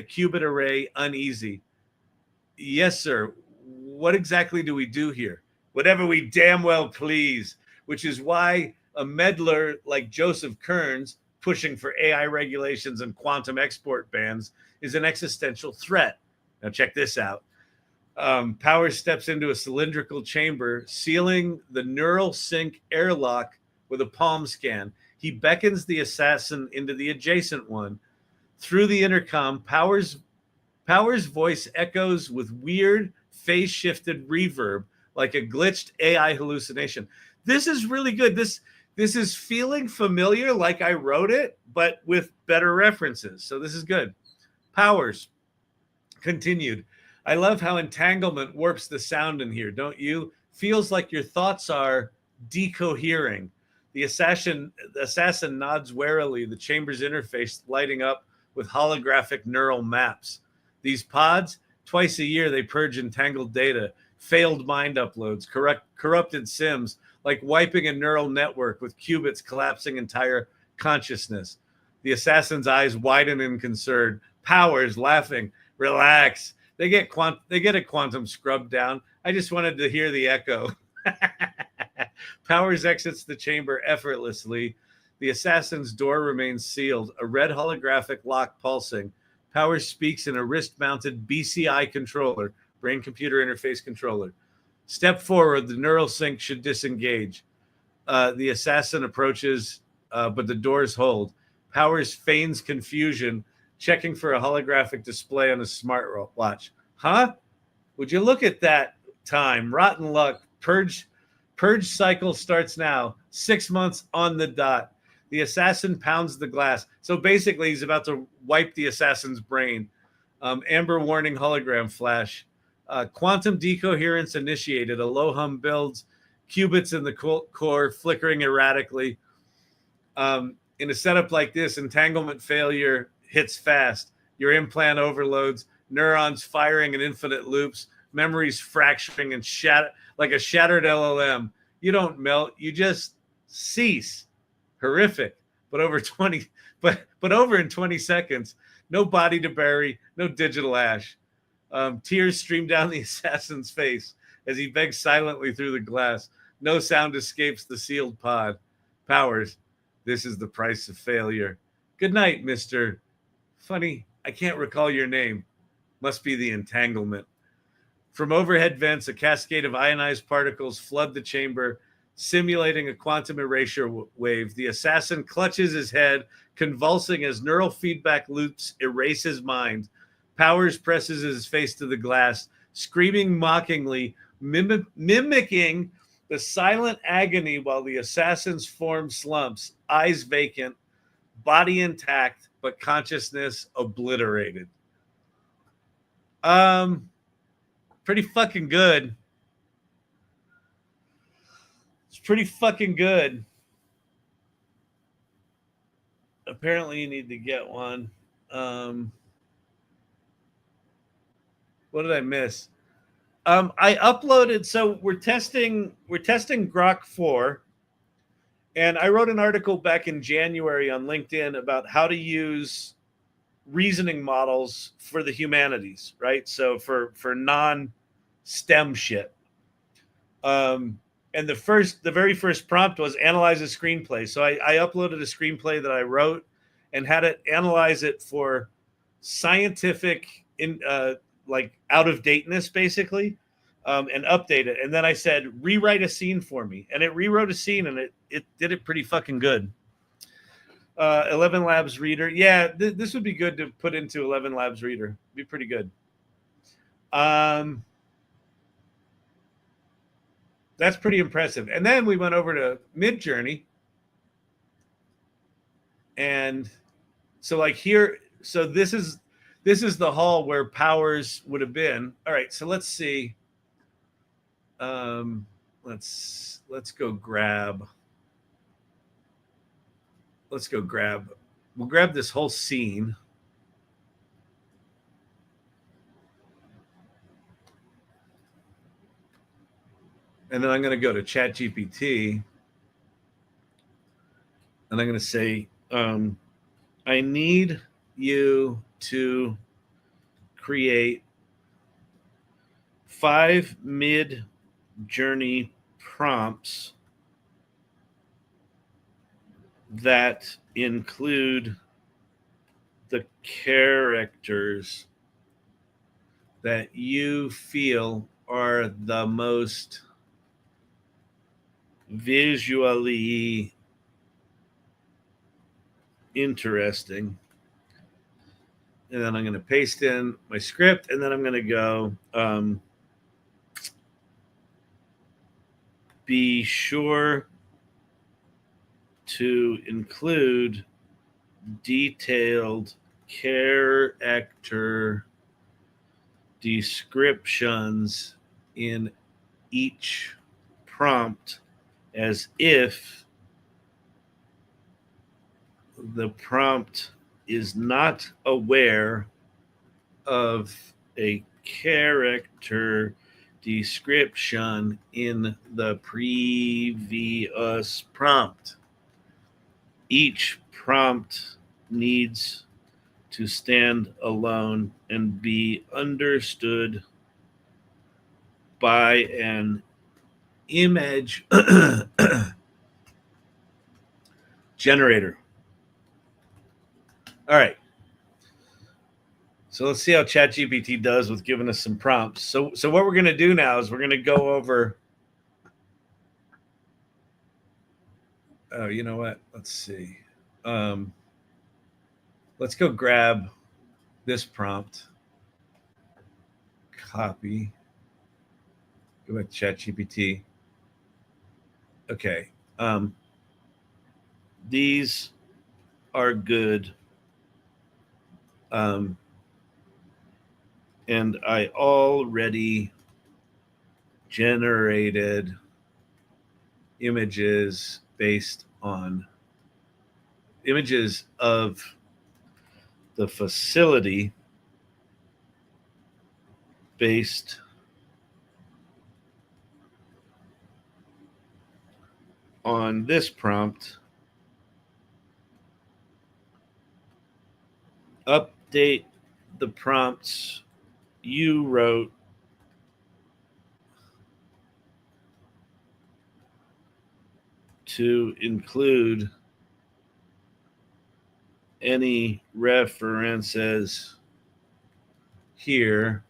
qubit array uneasy. Yes, sir. What exactly do we do here? Whatever we damn well please, which is why a meddler like Joseph Kearns pushing for AI regulations and quantum export bans is an existential threat. Now check this out. Powers steps into a cylindrical chamber, sealing the neural sync airlock with a palm scan. He beckons the assassin into the adjacent one. Through the intercom, Powers' voice echoes with weird, phase-shifted reverb, like a glitched AI hallucination. This is really good. This is feeling familiar, like I wrote it, but with better references. So this is good. Powers continued. I love how entanglement warps the sound in here, don't you? Feels like your thoughts are decohering. The assassin nods warily, the chamber's interface lighting up with holographic neural maps. These pods, twice a year, they purge entangled data, failed mind uploads, corrupted sims, like wiping a neural network with qubits collapsing entire consciousness. The assassin's eyes widen in concern. Powers laughing. Relax. They get a quantum scrub down. I just wanted to hear the echo. Powers exits the chamber effortlessly. The assassin's door remains sealed, a red holographic lock pulsing. Powers speaks in a wrist-mounted BCI controller, brain-computer interface controller. Step forward, the neural sync should disengage. The assassin approaches, but the doors hold. Powers feigns confusion, checking for a holographic display on his smartwatch. Huh? Would you look at that time? Rotten luck. Purge cycle starts now. 6 months on the dot. The assassin pounds the glass. So basically, he's about to wipe the assassin's brain. Amber warning hologram flash. Quantum decoherence initiated. A low hum builds. Qubits in the core flickering erratically. In a setup like this, entanglement failure hits fast. Your implant overloads. Neurons firing in infinite loops. Memories fracturing and like a shattered LLM. You don't melt. You just cease. Horrific. But over in 20 seconds. No body to bury. No digital ash. Tears stream down the assassin's face as he begs silently through the glass. No sound escapes the sealed pod. Powers, this is the price of failure. Good night, Mr. Funny, I can't recall your name. Must be the entanglement. From overhead vents, a cascade of ionized particles flood the chamber. simulating a quantum erasure wave. The assassin clutches his head, convulsing as neural feedback loops erase his mind. Powers presses his face to the glass, screaming mockingly, mimicking the silent agony while the assassin's form slumps, eyes vacant, body intact, but consciousness obliterated. Pretty fucking good. It's pretty fucking good. Apparently you need to get one. What did I miss? I uploaded, so we're testing Grok 4. And I wrote an article back in January on LinkedIn about how to use reasoning models for the humanities, right? So for non-STEM shit. And the very first prompt was analyze a screenplay. So I uploaded a screenplay that I wrote and had it analyze it for scientific like out of dateness, basically, and update it. And then I said, rewrite a scene for me. And it rewrote a scene, and it did it pretty fucking good. 11 Labs Reader. Yeah, this would be good to put into 11 Labs Reader. It'd be pretty good. That's pretty impressive. And then we went over to Midjourney. And so like here, so this is the hall where Powers would have been. All right, so let's see. Let's go grab. We'll grab this whole scene. And then I'm going to go to ChatGPT. And I'm going to say, I need you to create 5 Midjourney prompts that include the characters that you feel are the most visually interesting. And then I'm going to paste in my script, and then I'm going to go, be sure to include detailed character descriptions in each prompt as if the prompt is not aware of a character description in the previous prompt. Each prompt needs to stand alone and be understood by an image generator. All right. So let's see how ChatGPT does with giving us some prompts. So what we're going to do now is we're going to go over. Oh, you know what? Let's see. Let's go grab this prompt. Copy. Go back to ChatGPT. Okay. These are good. And I already generated images based on images of the facility based on this prompt. Update the prompts you wrote to include any references here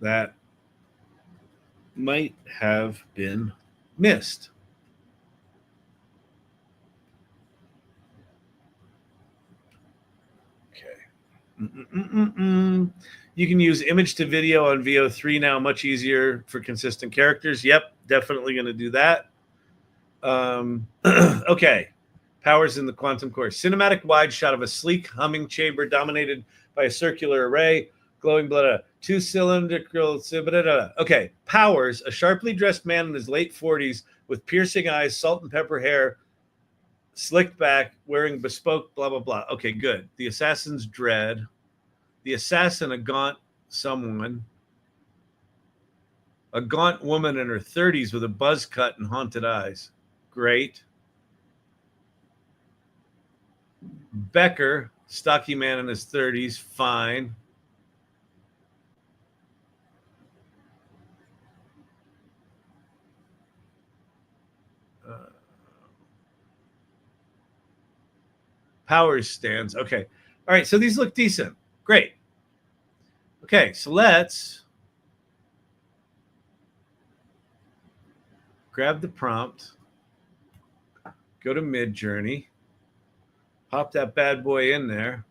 that might have been missed. You can use image to video on VO3 now, much easier for consistent characters. Yep, definitely going to do that. Okay, powers in the quantum core. Cinematic wide shot of a sleek humming chamber dominated by a circular array, glowing blood. Two cylindrical. Okay, powers. A sharply dressed man in his late 40s with piercing eyes, salt and pepper hair, slicked back, wearing bespoke blah, blah, blah. Okay, good. The assassin's dread. The assassin, a gaunt someone. A gaunt woman in her 30s with a buzz cut and haunted eyes. Great. Becker, stocky man in his 30s. Fine. Powers stands. Okay. All right. So these look decent. Great. Okay. So let's grab the prompt, go to Midjourney, pop that bad boy in there.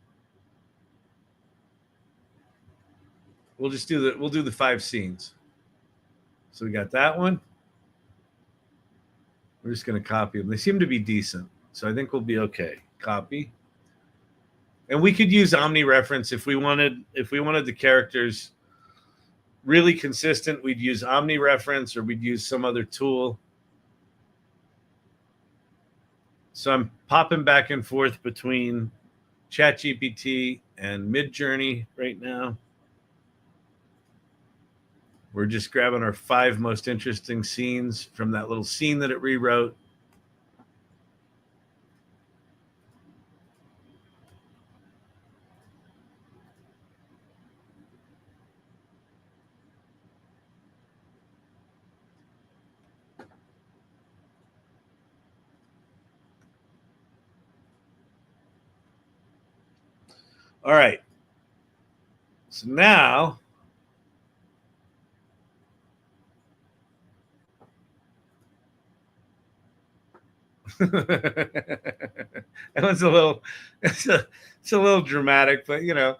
We'll do the 5 scenes. So we got that one. We're just going to copy them. They seem to be decent, so I think we'll be okay. Copy. And we could use omni-reference if we wanted the characters really consistent. We'd use omni-reference, or we'd use some other tool. So I'm popping back and forth between ChatGPT and Midjourney right now. We're just grabbing our 5 most interesting scenes from that little scene that it rewrote. All right. So now that one's it's a little dramatic, but you know.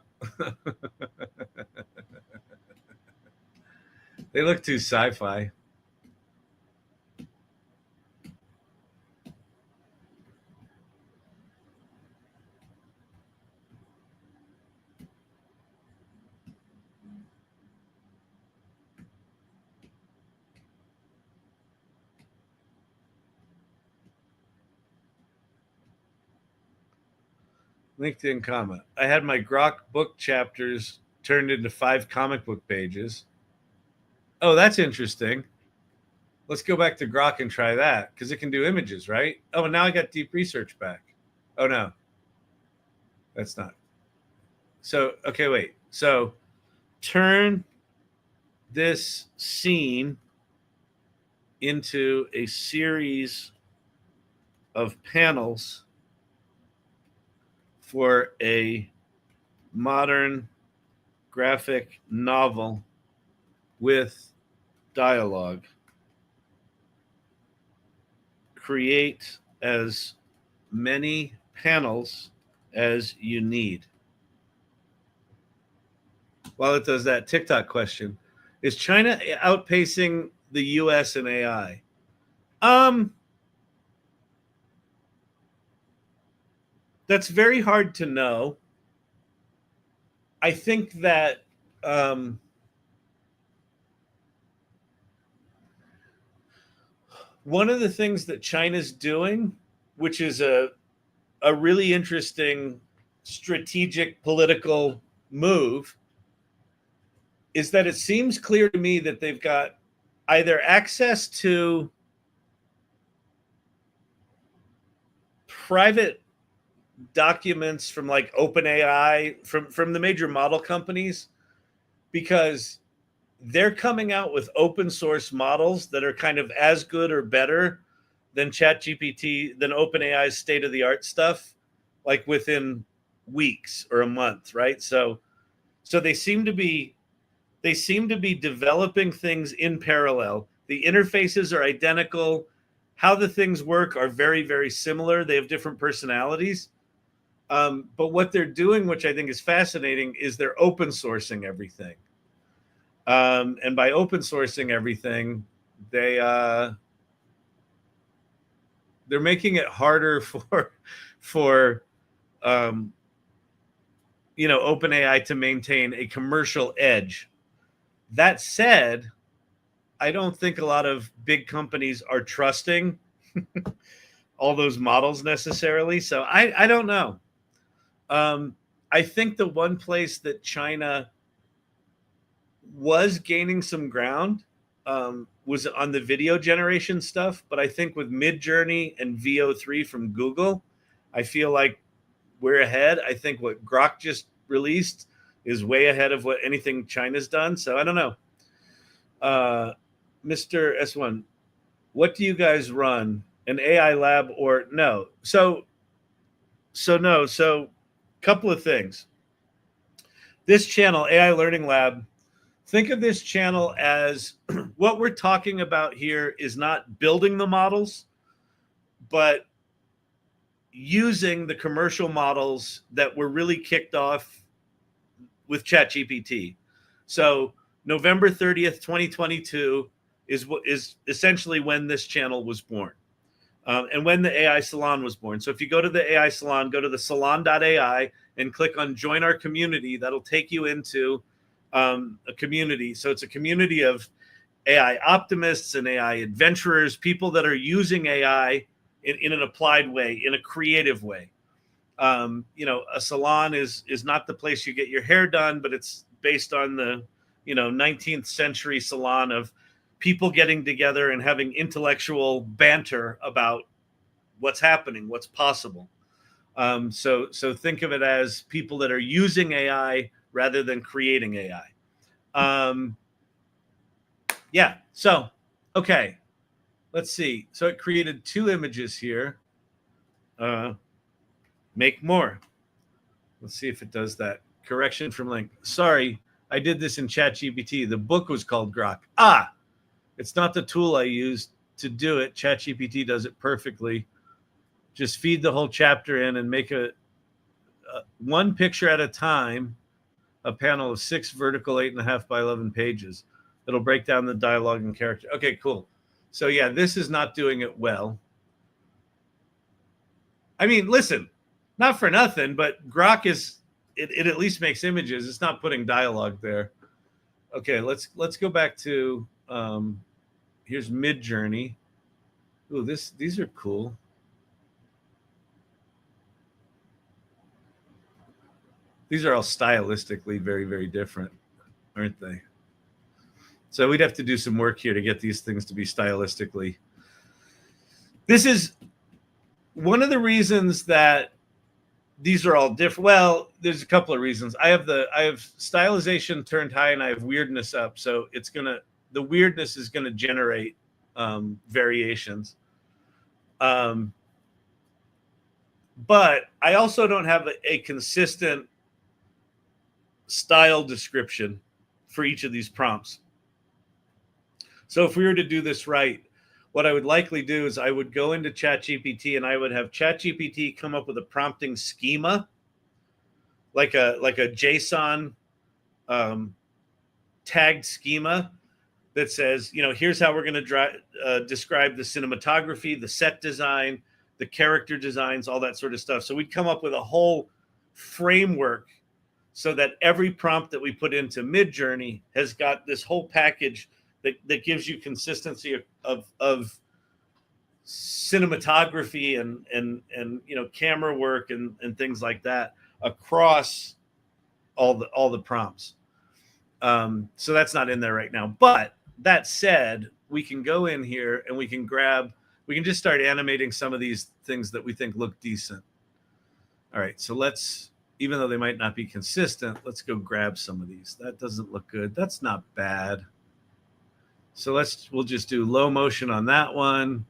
They look too sci-fi. LinkedIn comment. I had my Grok book chapters turned into 5 comic book pages. Oh, that's interesting. Let's go back to Grok and try that, because it can do images, right? Oh, and now I got deep research back. Oh, no. That's not. So, okay, wait. So turn this scene into a series of panels for a modern graphic novel with dialogue. Create as many panels as you need. While it does that, TikTok question. Is China outpacing the US in AI? That's very hard to know. I think that one of the things that China's doing, which is a really interesting strategic political move, is that it seems clear to me that they've got either access to private documents from like OpenAI, from the major model companies, because they're coming out with open source models that are kind of as good or better than ChatGPT, than OpenAI's state of the art stuff, like within weeks or a month, right? So they seem to be they seem to be developing things in parallel. The interfaces are identical. How the things work are very, very similar. They have different personalities. But what they're doing, which I think is fascinating, is they're open sourcing everything. And by open sourcing everything, they're making it harder for OpenAI to maintain a commercial edge. That said, I don't think a lot of big companies are trusting all those models necessarily. So I don't know. I think the one place that China was gaining some ground was on the video generation stuff. But I think with Midjourney and VO3 from Google, I feel like we're ahead. I think what Grok just released is way ahead of what anything China's done. So I don't know. Mr. S1, what do you guys run? An AI lab or no? So couple of things. This channel, AI Learning Lab, think of this channel as what we're talking about here is not building the models, but using the commercial models that were really kicked off with ChatGPT. So November 30th, 2022 is essentially when this channel was born. And when the AI Salon was born. So if you go to the AI Salon, go to the salon.ai and click on join our community. That'll take you into a community. So it's a community of AI optimists and AI adventurers, people that are using AI in an applied way, in a creative way. A salon is not the place you get your hair done, but it's based on the 19th century salon of people getting together and having intellectual banter about what's happening, what's possible. So think of it as people that are using AI rather than creating AI. So, okay. Let's see. So it created 2 images here. Make more. Let's see if it does that. Correction from link. Sorry, I did this in ChatGPT. The book was called Grok. It's not the tool I used to do it. ChatGPT does it perfectly. Just feed the whole chapter in and make a one picture at a time, a panel of 6 vertical 8.5 by 11 pages. It'll break down the dialogue and character. Okay, cool. So yeah, this is not doing it well. I mean, listen, not for nothing, but Grok it at least makes images. It's not putting dialogue there. Okay, let's go back to here's Midjourney. Ooh, these are cool. These are all stylistically very, very different, aren't they? So we'd have to do some work here to get these things to be stylistically. This is one of the reasons that these are all different. Well, there's a couple of reasons. I have stylization turned high and I have weirdness up. So the weirdness is gonna generate variations. But I also don't have a consistent style description for each of these prompts. So if we were to do this right, what I would likely do is I would go into ChatGPT and I would have ChatGPT come up with a prompting schema, like a JSON tagged schema that says, here's how we're going to describe the cinematography, the set design, the character designs, all that sort of stuff. So we'd come up with a whole framework so that every prompt that we put into Midjourney has got this whole package that gives you consistency of cinematography and camera work and things like that across all the prompts. So that's not in there right now. But that said, we can go in here and we can just start animating some of these things that we think look decent. All right, so even though they might not be consistent, let's go grab some of these. That doesn't look good. That's not bad. So we'll just do low motion on that one.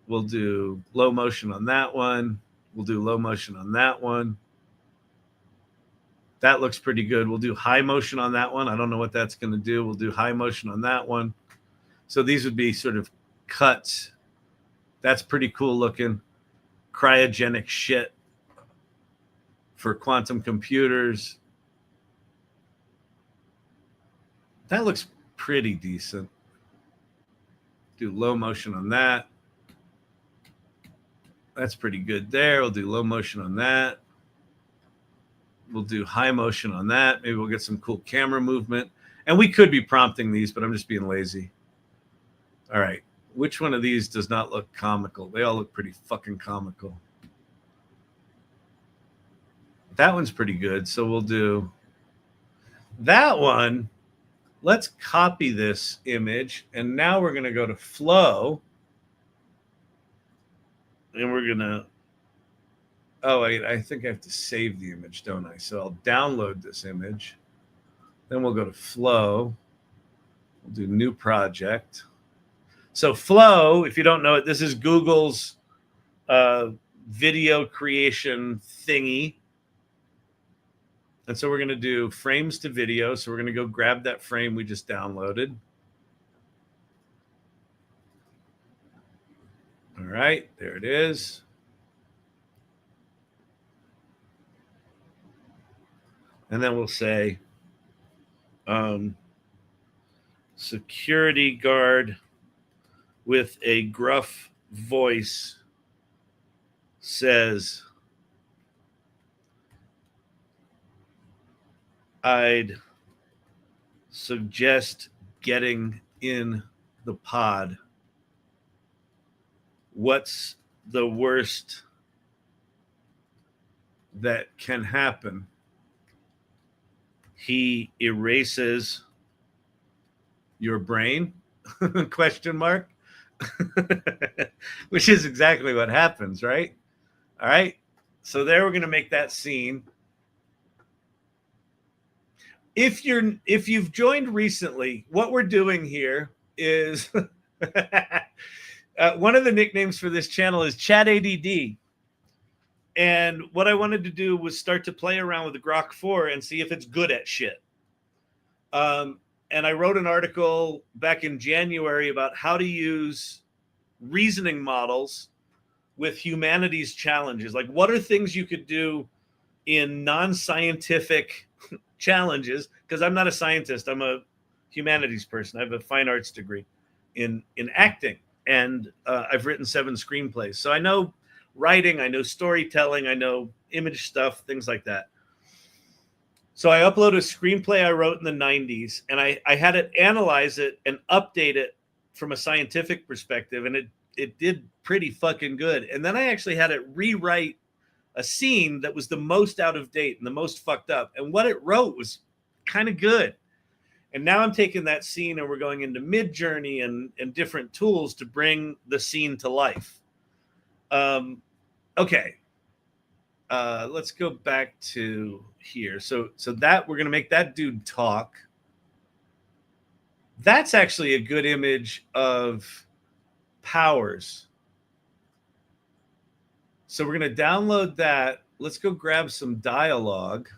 We'll do low motion on that one. We'll do low motion on that one. That looks pretty good. We'll do high motion on that one. I don't know what that's going to do. We'll do high motion on that one. So these would be sort of cuts. That's pretty cool looking. Cryogenic shit for quantum computers. That looks pretty decent. Do low motion on that. That's pretty good there. We'll do low motion on that. We'll do high motion on that. Maybe we'll get some cool camera movement. And we could be prompting these, but I'm just being lazy. All right. Which one of these does not look comical? They all look pretty fucking comical. That one's pretty good. So we'll do that one. Let's copy this image. And now we're going to go to Flow. And we're going to, oh, I think I have to save the image, don't I? So I'll download this image. Then we'll go to Flow. We'll do New Project. So Flow, if you don't know it, this is Google's video creation thingy. And so we're going to do frames to video. So we're going to go grab that frame we just downloaded. All right, there it is. And then we'll say security guard with a gruff voice says, I'd suggest getting in the pod. What's the worst that can happen? He erases your brain? Question mark. Which is exactly what happens, right? All right. So there we're going to make that scene. If you've joined recently, what we're doing here is one of the nicknames for this channel is Chat ADD. And what I wanted to do was start to play around with the Grok 4 and see if it's good at shit. And I wrote an article back in January about how to use reasoning models with humanities challenges. Like, what are things you could do in non-scientific challenges? Because I'm not a scientist. I'm a humanities person. I have a fine arts degree in acting. And I've written 7 screenplays. So I know writing, I know storytelling, I know image stuff, things like that. So I uploaded a screenplay I wrote in the 90s, and I had it analyze it and update it from a scientific perspective, and it did pretty fucking good. And then I actually had it rewrite a scene that was the most out of date and the most fucked up. And what it wrote was kind of good. And now I'm taking that scene and we're going into Midjourney and different tools to bring the scene to life. Okay. Let's go back to here. So that we're going to make that dude talk. That's actually a good image of Powers. So we're going to download that. Let's go grab some dialogue.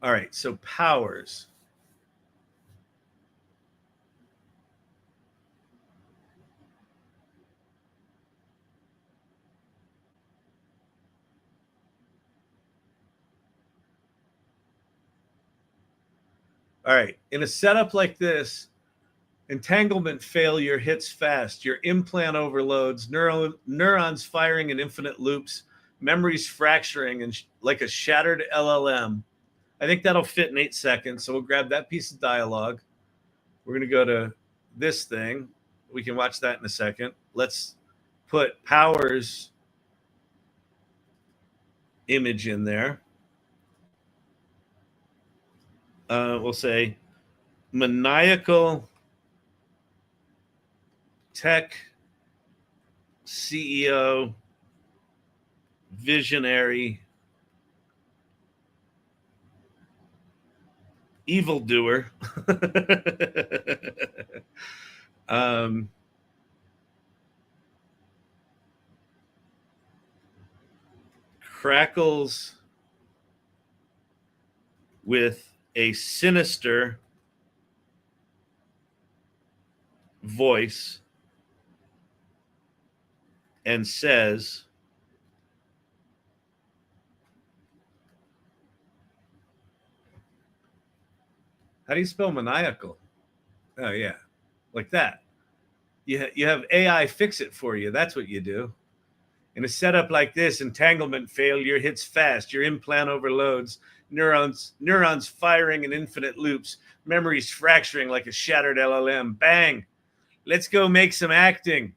All right, so Powers. All right, in a setup like this, entanglement failure hits fast. Your implant overloads, neurons firing in infinite loops, memories fracturing and like a shattered LLM. I think that'll fit in 8 seconds. So we'll grab that piece of dialogue. We're going to go to this thing. We can watch that in a second. Let's put Powers image in there. We'll say maniacal tech CEO, visionary, evildoer. crackles with a sinister voice and says, how do you spell maniacal? Oh, yeah, like that. You have AI fix it for you. That's what you do. In a setup like this, entanglement failure hits fast. Your implant overloads. Neurons firing in infinite loops. Memories fracturing like a shattered LLM. Bang. Let's go make some acting.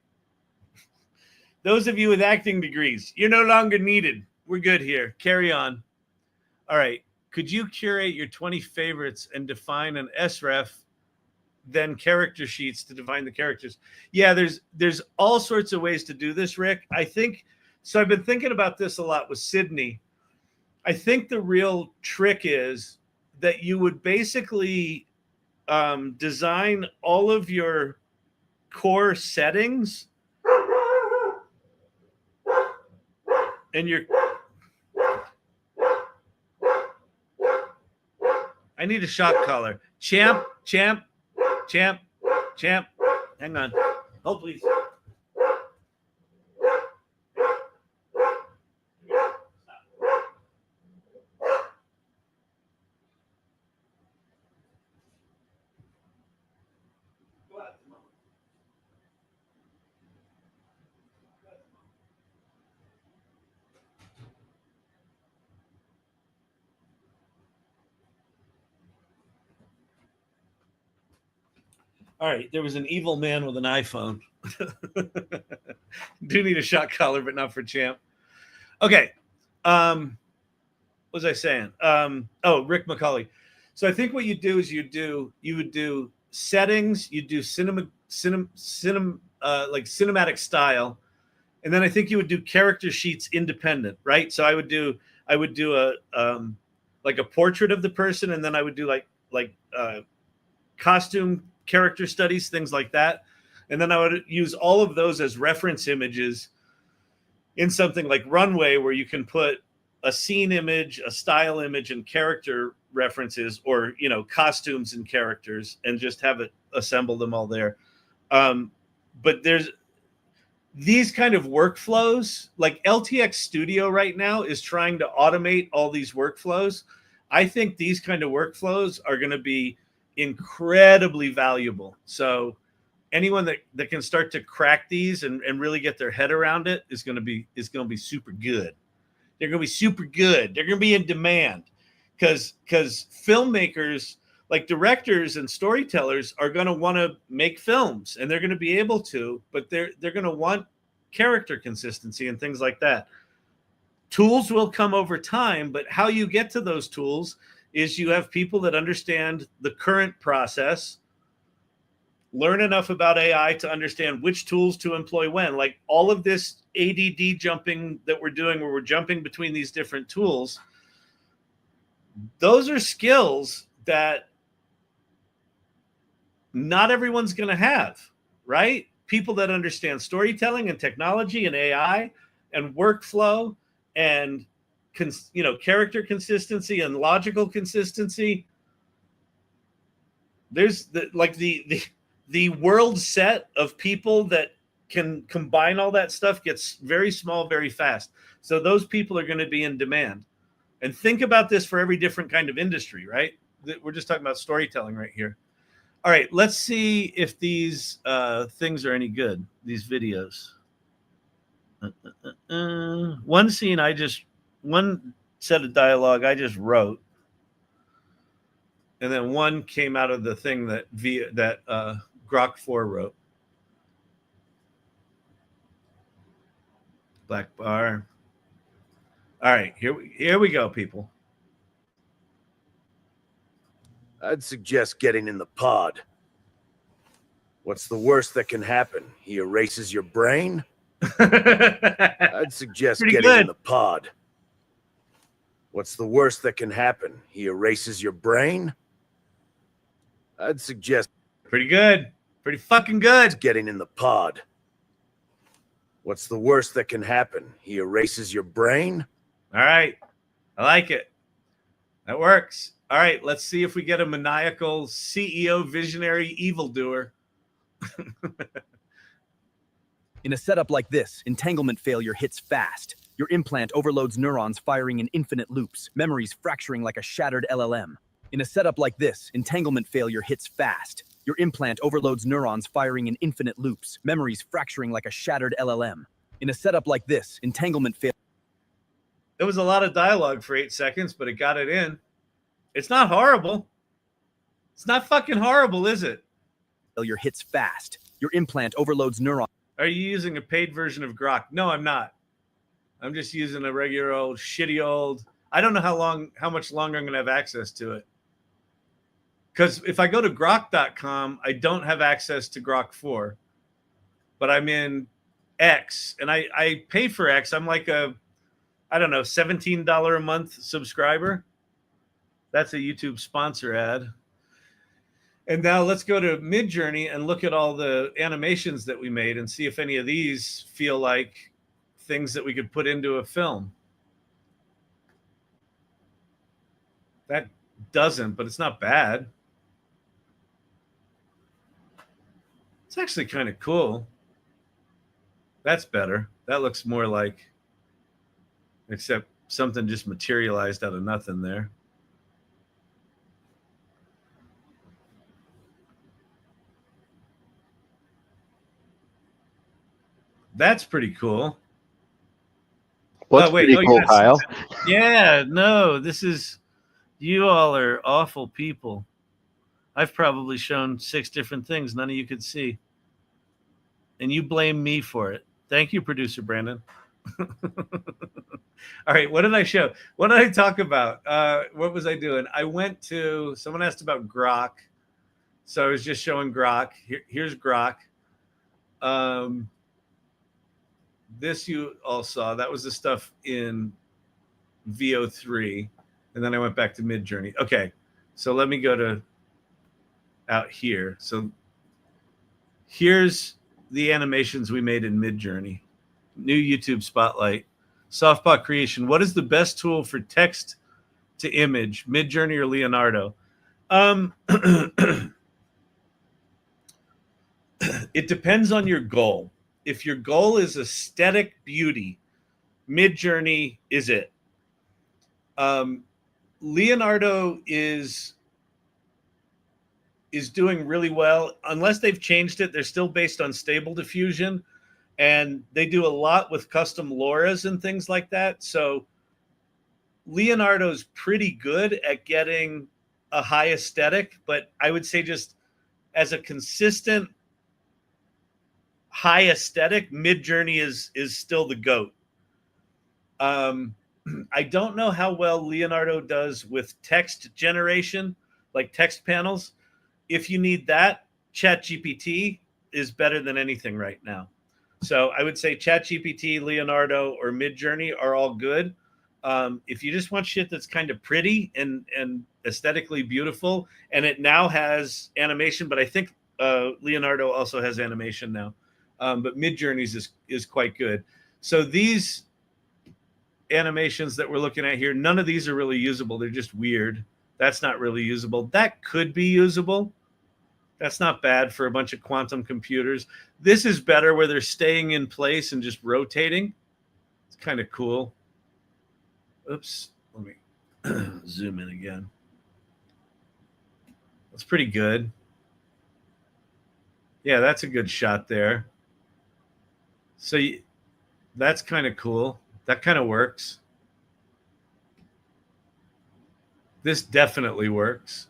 Those of you with acting degrees, you're no longer needed. We're good here. Carry on. All right. Could you curate your 20 favorites and define an SREF, then character sheets to define the characters? Yeah, there's all sorts of ways to do this, Rick. I think so. I've been thinking about this a lot with Sydney. I think the real trick is that you would basically design all of your core settings and your. I need a shot collar. Champ. Hang on. Hold, please. All right, there was an evil man with an iPhone. Do need a shot collar, but not for Champ. Okay. What was I saying? Rick McCauley. So I think what you do is you would do settings, you do cinematic style, and then I think you would do character sheets independent, right? So I would do a like a portrait of the person, and then I would do like costume character studies, things like that. And then I would use all of those as reference images in something like Runway, where you can put a scene image, a style image, and character references, or, costumes and characters, and just have it assemble them all there. But there's these kind of workflows, like LTX Studio right now is trying to automate all these workflows. I think these kind of workflows are going to be incredibly valuable. So anyone that can start to crack these and really get their head around it is going to be super good. They're going to be super good. They're going to be in demand because filmmakers, like directors and storytellers, are going to want to make films, and they're going to be able to, but they're going to want character consistency and things like that. Tools will come over time, but how you get to those tools is you have people that understand the current process, learn enough about AI to understand which tools to employ when. Like all of this ADD jumping that we're doing, where we're jumping between these different tools, those are skills that not everyone's going to have, right? People that understand storytelling and technology and AI and workflow and character consistency and logical consistency. There's the world set of people that can combine all that stuff gets very small very fast. So those people are going to be in demand. And think about this for every different kind of industry, right? We're just talking about storytelling right here. All right, let's see if these things are any good, these videos. One scene one set of dialogue I just wrote, and then one came out of the thing that Grok 4 wrote. Black bar. All right, here we go, people. I'd suggest getting in the pod. What's the worst that can happen? He erases your brain? I'd suggest getting in the pod. What's the worst that can happen? He erases your brain? I'd suggest... Pretty good. Pretty fucking good. Getting in the pod. What's the worst that can happen? He erases your brain? All right. I like it. That works. All right. Let's see if we get a maniacal CEO visionary evildoer. In a setup like this, entanglement failure hits fast. Your implant overloads neurons firing in infinite loops, memories fracturing like a shattered LLM. In a setup like this, entanglement failure hits fast. Your implant overloads neurons firing in infinite loops, memories fracturing like a shattered LLM. In a setup like this, entanglement failure. There was a lot of dialogue for 8 seconds, but it got it in. It's not horrible. It's not fucking horrible, is it? Failure hits fast. Your implant overloads neurons. Are you using a paid version of Grok? No, I'm not. I'm just using a regular old, shitty old. I don't know how much longer I'm going to have access to it. Because if I go to grok.com, I don't have access to Grok 4. But I'm in X, and I pay for X. I'm like a, I don't know, $17 a month subscriber. That's a YouTube sponsor ad. And now let's go to Midjourney and look at all the animations that we made and see if any of these feel like things that we could put into a film. That doesn't, but it's not bad. It's actually kind of cool. That's better. That looks more like, except something just materialized out of nothing there. That's pretty cool. What's pretty cool, yes. Kyle? Yeah, no, this is, you all are awful people. I've probably shown 6 different things none of you could see. And you blame me for it. Thank you, producer Brandon. All right, what did I show? What did I talk about? What was I doing? I went to, someone asked about Grok. So I was just showing Grok. Here's Grok. This you all saw. That was the stuff in VO3. And then I went back to Midjourney. Okay, so let me go to out here. So here's the animations we made in Midjourney. New YouTube Spotlight. Softbot creation. What is the best tool for text to image? Midjourney or Leonardo? It depends on your goal. If your goal is aesthetic beauty, Midjourney is it. Leonardo is doing really well. Unless they've changed it, they're still based on Stable Diffusion, and they do a lot with custom LoRa's and things like that. So Leonardo's pretty good at getting a high aesthetic, but I would say just as a consistent high aesthetic, Midjourney is still the GOAT. I don't know how well Leonardo does with text generation, like text panels. If you need that, ChatGPT is better than anything right now. So I would say ChatGPT, Leonardo, or Midjourney are all good. If you just want shit that's kind of pretty and aesthetically beautiful, and it now has animation, but I think Leonardo also has animation now. But Midjourney's is quite good. So these animations that we're looking at here, none of these are really usable. They're just weird. That's not really usable. That could be usable. That's not bad for a bunch of quantum computers. This is better where they're staying in place and just rotating. It's kind of cool. Oops. Let me zoom in again. That's pretty good. Yeah, that's a good shot there. So that's kind of cool. That kind of works. This definitely works.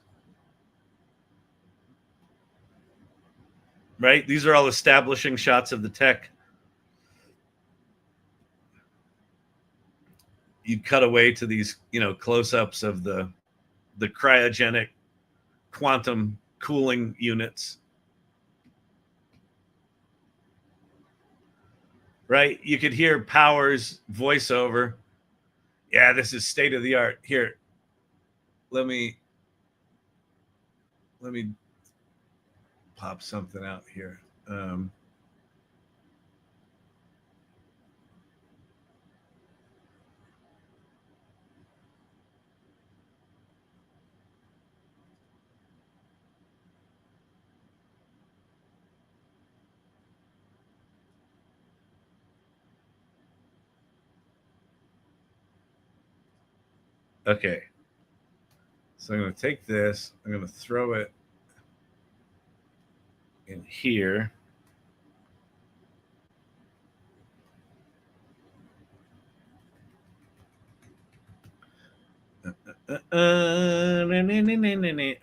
Right? These are all establishing shots of the tech. You cut away to these, close-ups of the cryogenic quantum cooling units. Right? You could hear Power's voiceover. Yeah, this is state of the art. Here, let me pop something out here. Okay. So I'm going to take this. I'm going to throw it in here.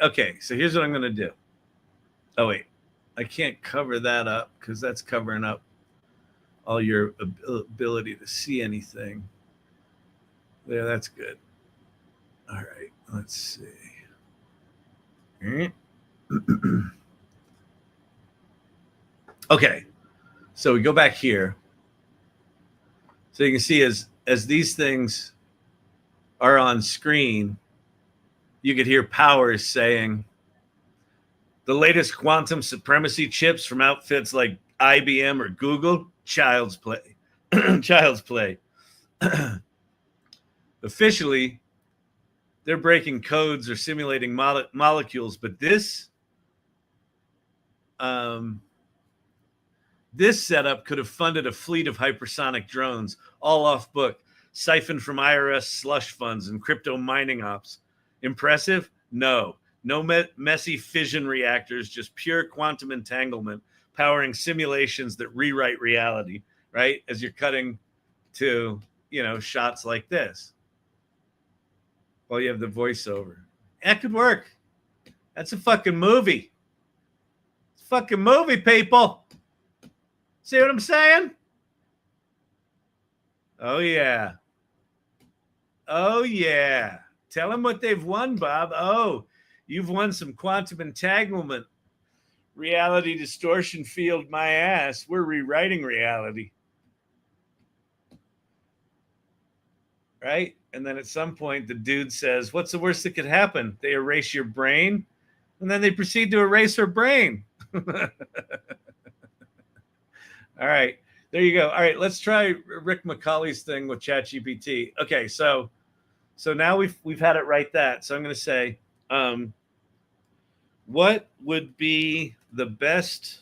Okay, so here's what I'm going to do. Oh, wait. I can't cover that up because that's covering up all your ability to see anything. Yeah, that's good. All right, let's see. Okay, so we go back here. So you can see as these things are on screen, you could hear Powers saying, the latest quantum supremacy chips from outfits like IBM or Google, child's play. Child's play. Officially, they're breaking codes or simulating molecules, but this setup could have funded a fleet of hypersonic drones, all off book, siphoned from IRS slush funds and crypto mining ops. Impressive? No. No messy fission reactors, just pure quantum entanglement, powering simulations that rewrite reality, right? As you're cutting to, shots like this. Well, you have the voiceover. That could work. That's a fucking movie. It's a fucking movie, people. See what I'm saying? Oh, yeah. Oh, yeah. Tell them what they've won, Bob. Oh, you've won some quantum entanglement. Reality distortion field, my ass. We're rewriting reality. Right? And then at some point, the dude says, what's the worst that could happen? They erase your brain, and then they proceed to erase her brain. All right. There you go. All right, let's try Rick McCauley's thing with ChatGPT. Okay, so now we've had it write that. So I'm going to say, what would be the best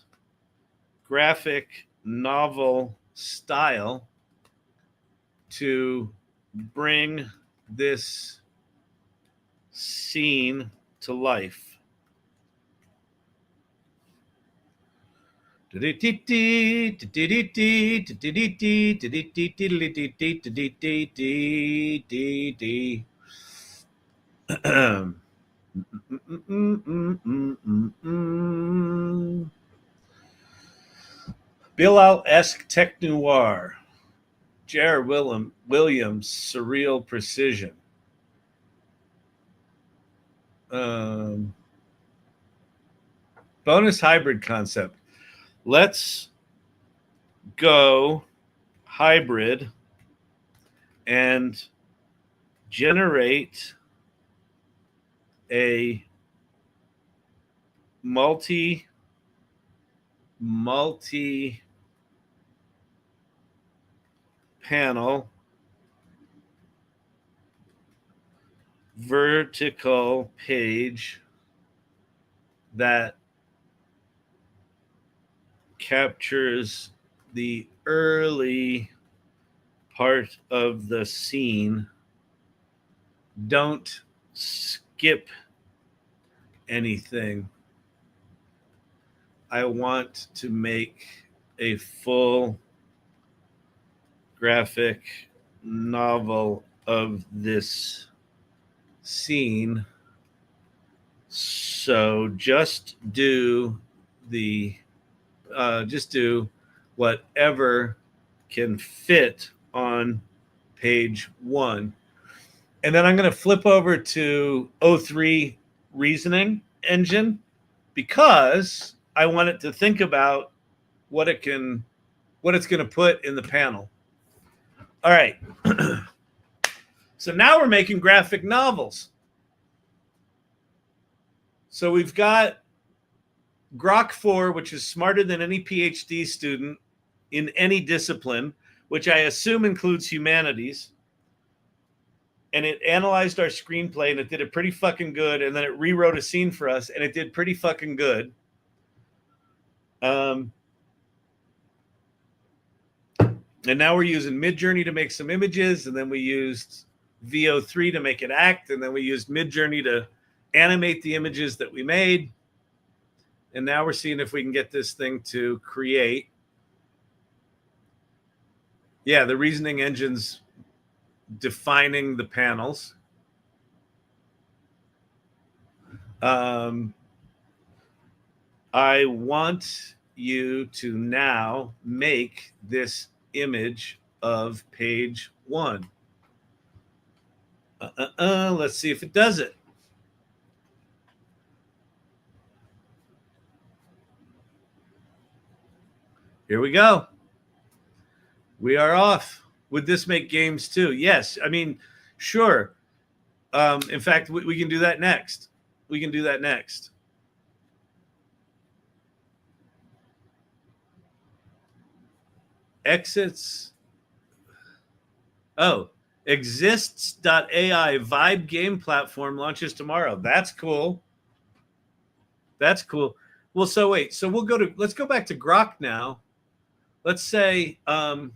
graphic novel style to bring this scene to life? Bilal-esque tech noir, J.R. Williams, surreal precision. Bonus hybrid concept. Let's go hybrid and generate a multi panel vertical page that captures the early part of the scene. Don't skip anything. I want to make a full graphic novel of this scene. So just do whatever can fit on page 1. And then I'm going to flip over to O3 reasoning engine because I want it to think about what it's going to put in the panel. All right. So now we're making graphic novels. So we've got Grok 4, which is smarter than any PhD student in any discipline, which I assume includes humanities. And it analyzed our screenplay, and it did it pretty fucking good. And then it rewrote a scene for us, and it did pretty fucking good. And now we're using Midjourney to make some images, and then we used VO3 to make it act, and then we used Midjourney to animate the images that we made. And now we're seeing if we can get this thing to create. Yeah, the reasoning engine's defining the panels. I want you to now make this image of page 1. Let's see if it does it. Here we go. We are off. Would this make games too? Yes. I mean, sure. In fact, we can do that next. We can do that next. Exits. Oh, exists.ai Vibe game platform launches tomorrow. That's cool. That's cool. Well, so wait. So let's go back to Grok now. Let's say I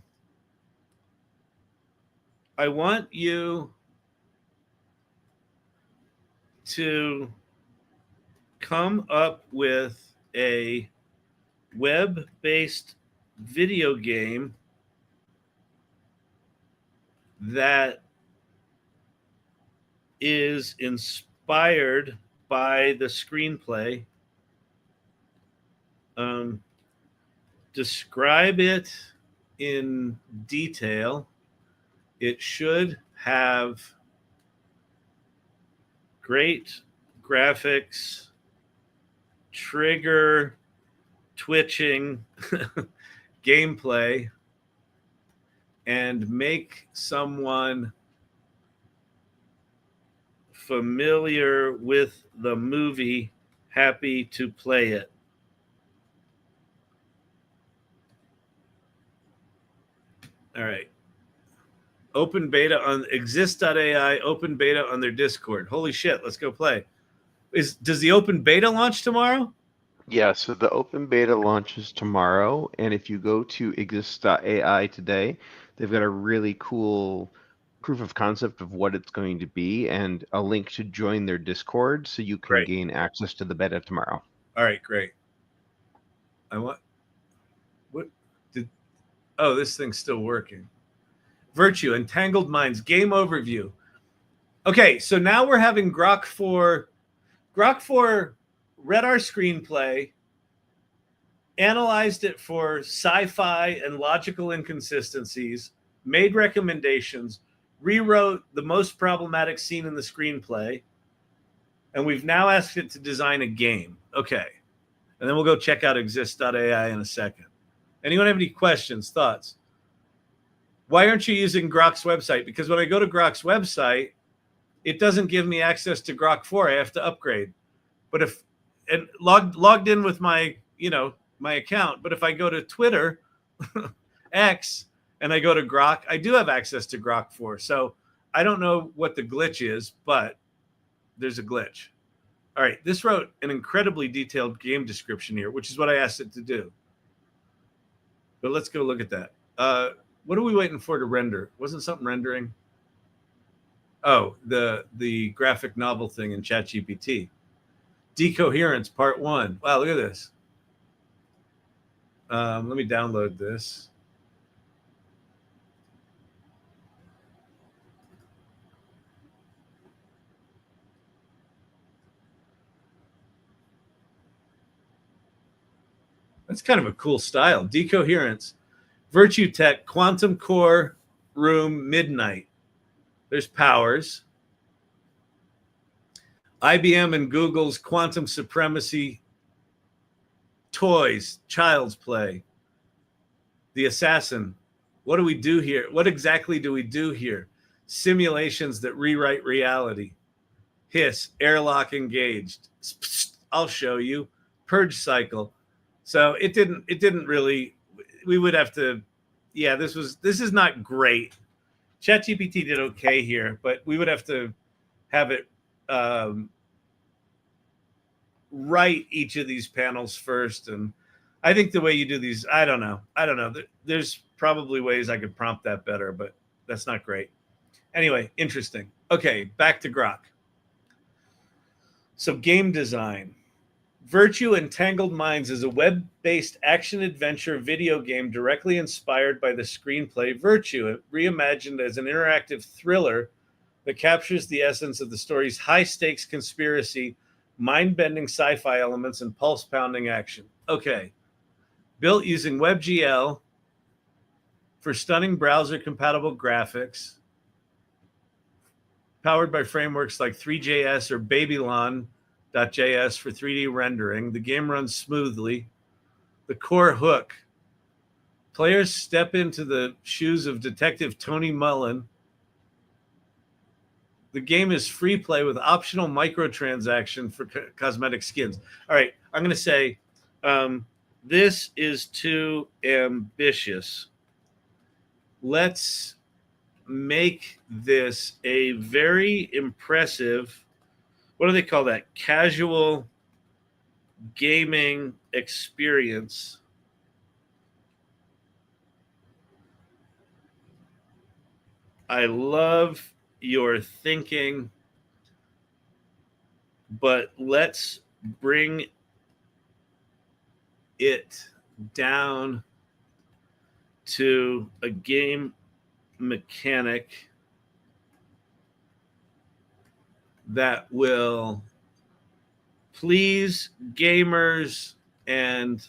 want you to come up with a web-based video game that is inspired by the screenplay. Describe it in detail. It should have great graphics, trigger twitching gameplay, and make someone familiar with the movie happy to play it. All right. Open beta on exist.ai, open beta on their Discord. Holy shit, let's go play. Does the open beta launch tomorrow? Yeah, so the open beta launches tomorrow, and if you go to exist.ai today, they've got a really cool proof of concept of what it's going to be and a link to join their Discord so you can gain access to the beta tomorrow. All right, great. Oh, this thing's still working. Virtue, Entangled Minds, game overview. Okay, so now we're having Grok 4. Grok 4 read our screenplay, analyzed it for sci-fi and logical inconsistencies, made recommendations, rewrote the most problematic scene in the screenplay, and we've now asked it to design a game. Okay, and then we'll go check out exist.ai in a second. Anyone have any questions, thoughts? Why aren't you using Grok's website? Because when I go to Grok's website, it doesn't give me access to Grok 4. I have to upgrade. But if and logged in with my account, but if I go to Twitter, X, and I go to Grok, I do have access to Grok 4. So I don't know what the glitch is, but there's a glitch. All right, this wrote an incredibly detailed game description here, which is what I asked it to do. But let's go look at that. What are we waiting for to render? Wasn't something rendering? Oh, the graphic novel thing in ChatGPT. Decoherence, part 1. Wow, look at this. Let me download this. That's kind of a cool style. Decoherence, Virtue Tech, Quantum Core Room, Midnight. There's powers. IBM and Google's Quantum Supremacy, Toys, Child's Play. The Assassin. What do we do here? What exactly do we do here? Simulations that rewrite reality. Hiss, Airlock Engaged. I'll show you. Purge Cycle. So it didn't really, we would have to, yeah, this is not great. ChatGPT did okay here, but we would have to have it write each of these panels first. And I think the way you do these, I don't know. There's probably ways I could prompt that better, but that's not great. Anyway, interesting. Okay, back to Grok. So game design. Virtue Entangled Minds is a web-based action-adventure video game directly inspired by the screenplay Virtue, reimagined as an interactive thriller that captures the essence of the story's high-stakes conspiracy, mind-bending sci-fi elements, and pulse-pounding action. Okay. Built using WebGL for stunning browser-compatible graphics, powered by frameworks like 3JS or Babylon.js for 3D rendering. The game runs smoothly. The core hook. Players step into the shoes of Detective Tony Mullen. The game is free play with optional microtransaction for cosmetic skins. All right, I'm going to say this is too ambitious. Let's make this a very impressive, what do they call that? Casual gaming experience. I love your thinking, but let's bring it down to a game mechanic that will please gamers and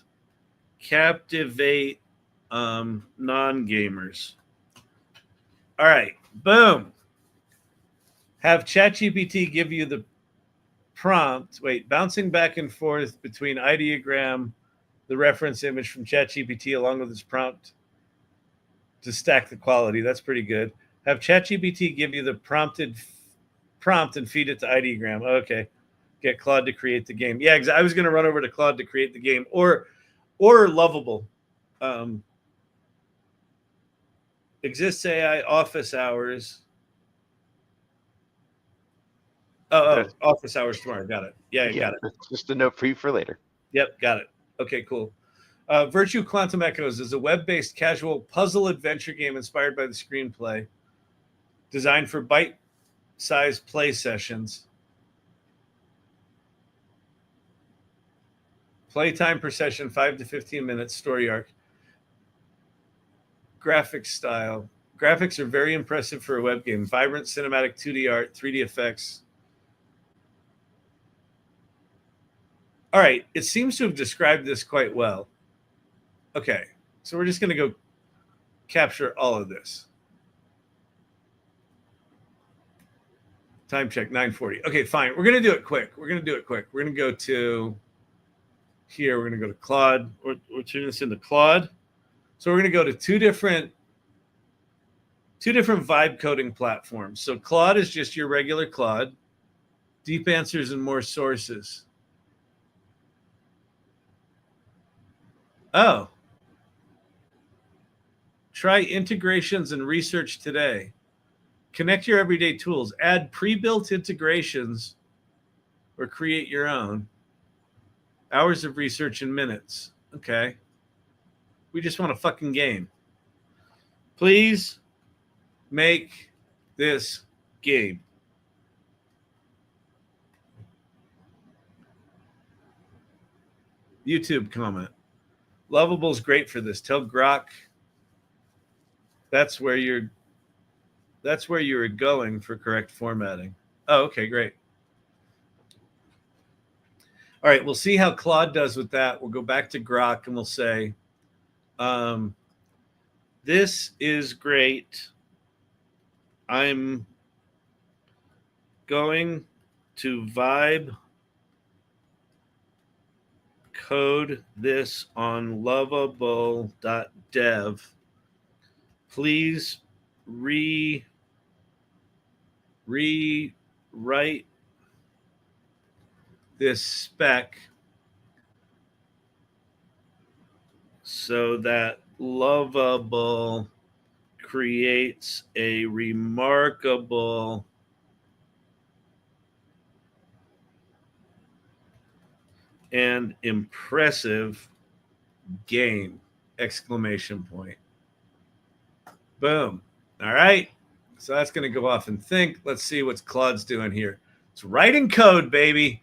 captivate non-gamers. All right, boom. Have ChatGPT give you the prompt. Wait, bouncing back and forth between ideogram, the reference image from ChatGPT, along with its prompt to stack the quality. That's pretty good. Have ChatGPT give you the prompt and feed it to ideogram. Okay. Get Claude to create the game. Yeah, I was going to run over to Claude to create the game, or Lovable. Exists AI office hours. Office hours tomorrow. Got it. Yeah, got it. That's just a note for you for later. Yep, got it. Okay, cool. Virtue Quantum Echoes is a web-based casual puzzle adventure game inspired by the screenplay, designed for bite-sized play sessions. Playtime per session, 5 to 15 minutes, story arc. Graphics style. Graphics are very impressive for a web game. Vibrant cinematic 2D art, 3D effects. All right, it seems to have described this quite well. Okay, so we're just going to go capture all of this. Time check, 9:40. Okay, fine. We're going to do it quick. We're going to go to here. We're going to go to Claude. We're turning this into Claude. So we're going to go to two different vibe coding platforms. So Claude is just your regular Claude. Deep answers and more sources. Oh. Try integrations and research today. Connect your everyday tools. Add pre-built integrations or create your own. Hours of research in minutes. Okay. We just want a fucking game. Please make this game. YouTube comment. Lovable's great for this. Tell Grok that's where you're going for correct formatting. Oh, okay, great. All right, we'll see how Claude does with that. We'll go back to Grok and we'll say, this is great. I'm going to vibe code this on lovable.dev. Please rewrite this spec so that Lovable creates a remarkable and impressive game! Exclamation point. Boom. All right. So that's going to go off and think. Let's see what Claude's doing here. It's writing code, baby.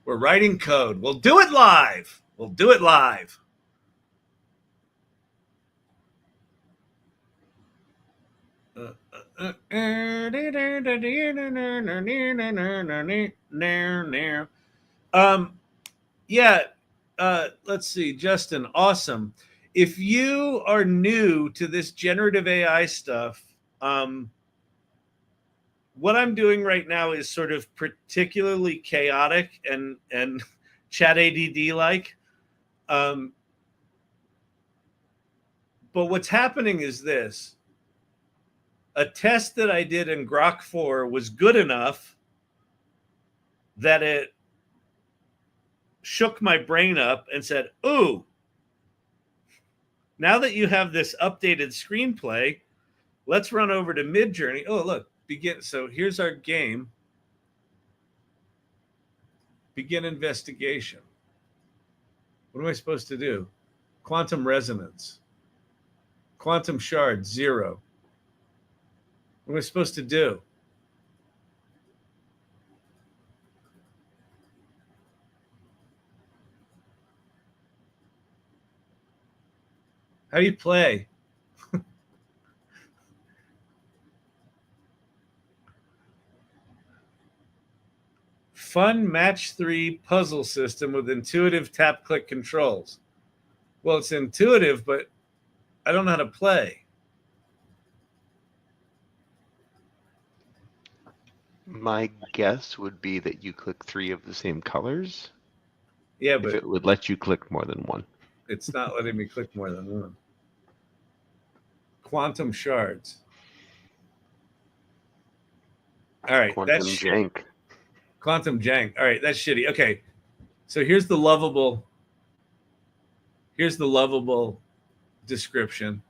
We're writing code. We'll do it live. We'll do it live. Let's see, Justin, awesome. If you are new to this generative AI stuff, what I'm doing right now is sort of particularly chaotic and chat ADD like. But what's happening is this. A test that I did in Grok 4 was good enough that it shook my brain up and said, ooh, now that you have this updated screenplay, let's run over to Midjourney. Oh, look, begin. So here's our game. Begin investigation. What am I supposed to do? Quantum resonance. Quantum shard, 0. What am I supposed to do? How do you play? Fun match 3 puzzle system with intuitive tap-click controls. Well, it's intuitive, but I don't know how to play. My guess would be that you click 3 of the same colors. Yeah, but if it would let you click more than one. It's not letting me click more than one. Quantum shards. All right, Quantum that's jank. Quantum jank. All right, that's shitty. Okay, so here's the lovable. Here's the lovable description.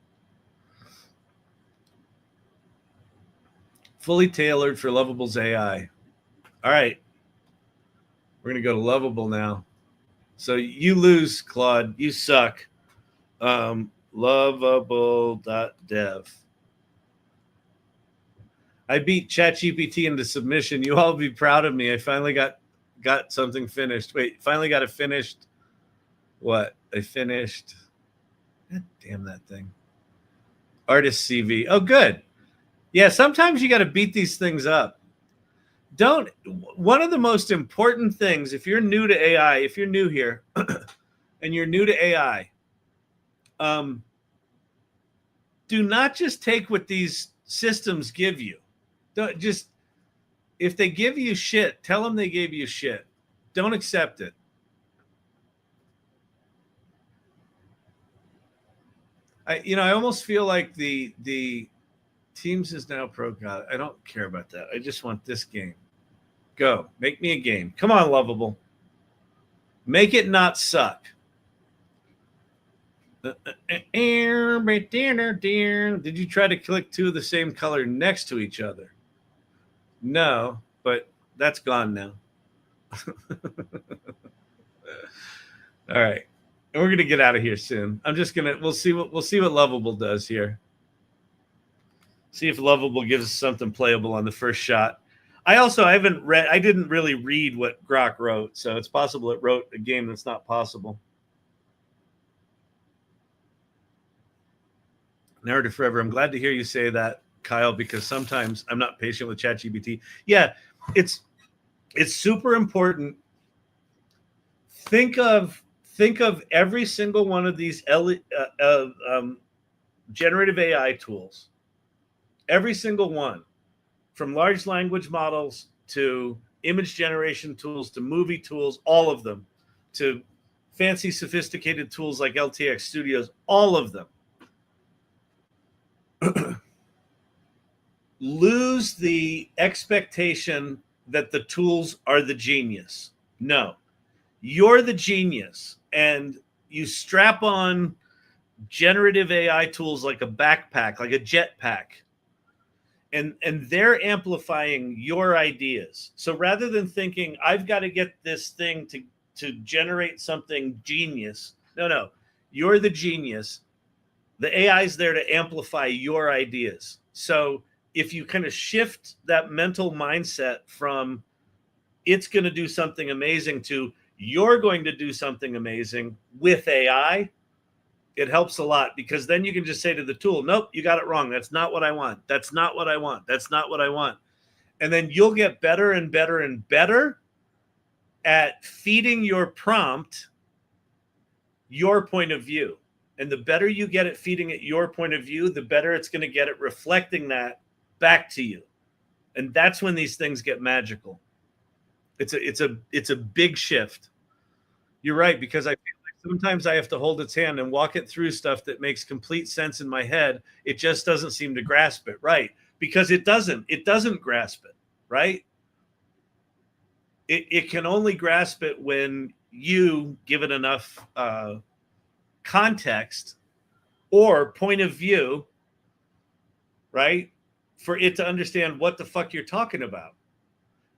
Fully tailored for Lovable's AI. All right, we're gonna go to Lovable now. So you lose, Claude. You suck. Lovable.dev. I beat ChatGPT into submission. You all be proud of me. I finally got something finished. Wait, finally got it finished. What? I finished. God damn that thing. Artist CV. Oh, good. Yeah, sometimes you got to beat these things up. One of the most important things, if you're new to AI, if you're new here and you're new to AI, do not just take what these systems give you. Don't just, if they give you shit, tell them they gave you shit. Don't accept it. I almost feel like the Teams is now pro. God, I don't care about that. I just want this game. Go. Make me a game. Come on, Lovable. Make it not suck. Did you try to click 2 of the same color next to each other? No, but that's gone now. All right. And we're gonna get out of here soon. We'll see what Lovable does here. See if Lovable gives us something playable on the first shot. I didn't really read what Grok wrote, so it's possible it wrote a game that's not possible. Narrative forever. I'm glad to hear you say that, Kyle, because sometimes I'm not patient with ChatGPT. Yeah, it's super important. Think of every single one of these generative AI tools. Every single one, from large language models to image generation tools to movie tools, all of them, to fancy sophisticated tools like LTX Studios, all of them. Lose the expectation that the tools are the genius. No, you're the genius, and you strap on generative AI tools like a backpack, like a jetpack, and they're amplifying your ideas. So rather than thinking, I've got to get this thing to generate something genius, no, you're the genius. The AI is there to amplify your ideas. So if you kind of shift that mental mindset from it's going to do something amazing to you're going to do something amazing with AI, it helps a lot, because then you can just say to the tool, nope, you got it wrong. That's not what I want. That's not what I want. That's not what I want. And then you'll get better and better and better at feeding your prompt your point of view. And the better you get at feeding it your point of view, the better it's going to get at reflecting that back to you. And that's when these things get magical. It's a big shift. You're right, because I feel like sometimes I have to hold its hand and walk it through stuff that makes complete sense in my head. It just doesn't seem to grasp it, right? Because it doesn't grasp it, right? It can only grasp it when you give it enough context or point of view, right? For it to understand what the fuck you're talking about.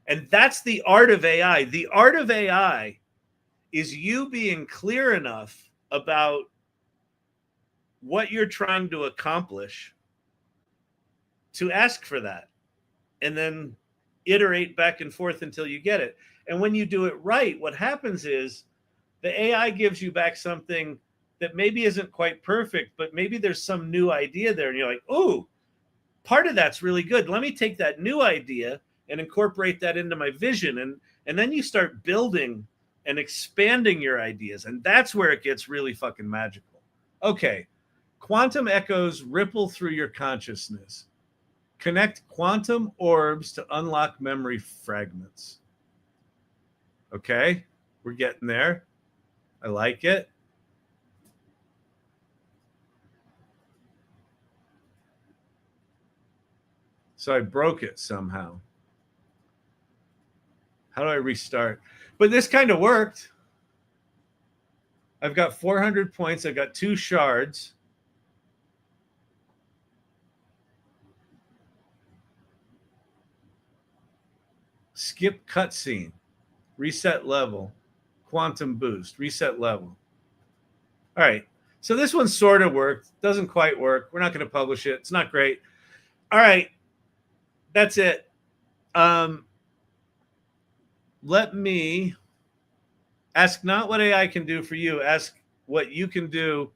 And that's the art of AI. The art of AI is you being clear enough about what you're trying to accomplish to ask for that, and then iterate back and forth until you get it. And when you do it right, what happens is the AI gives you back something that maybe isn't quite perfect, but maybe there's some new idea there. And you're like, oh, part of that's really good. Let me take that new idea and incorporate that into my vision. And then you start building and expanding your ideas. And that's where it gets really fucking magical. Okay. Quantum echoes ripple through your consciousness. Connect quantum orbs to unlock memory fragments. Okay. We're getting there. I like it. So I broke it somehow. How do I restart? But this kind of worked. I've got 400 points. I've got 2 shards. Skip cutscene. Reset level. Quantum boost. Reset level. All right. So this one sort of worked. Doesn't quite work. We're not going to publish it. It's not great. All right. That's it. Let me ask not what AI can do for you. Ask what you can do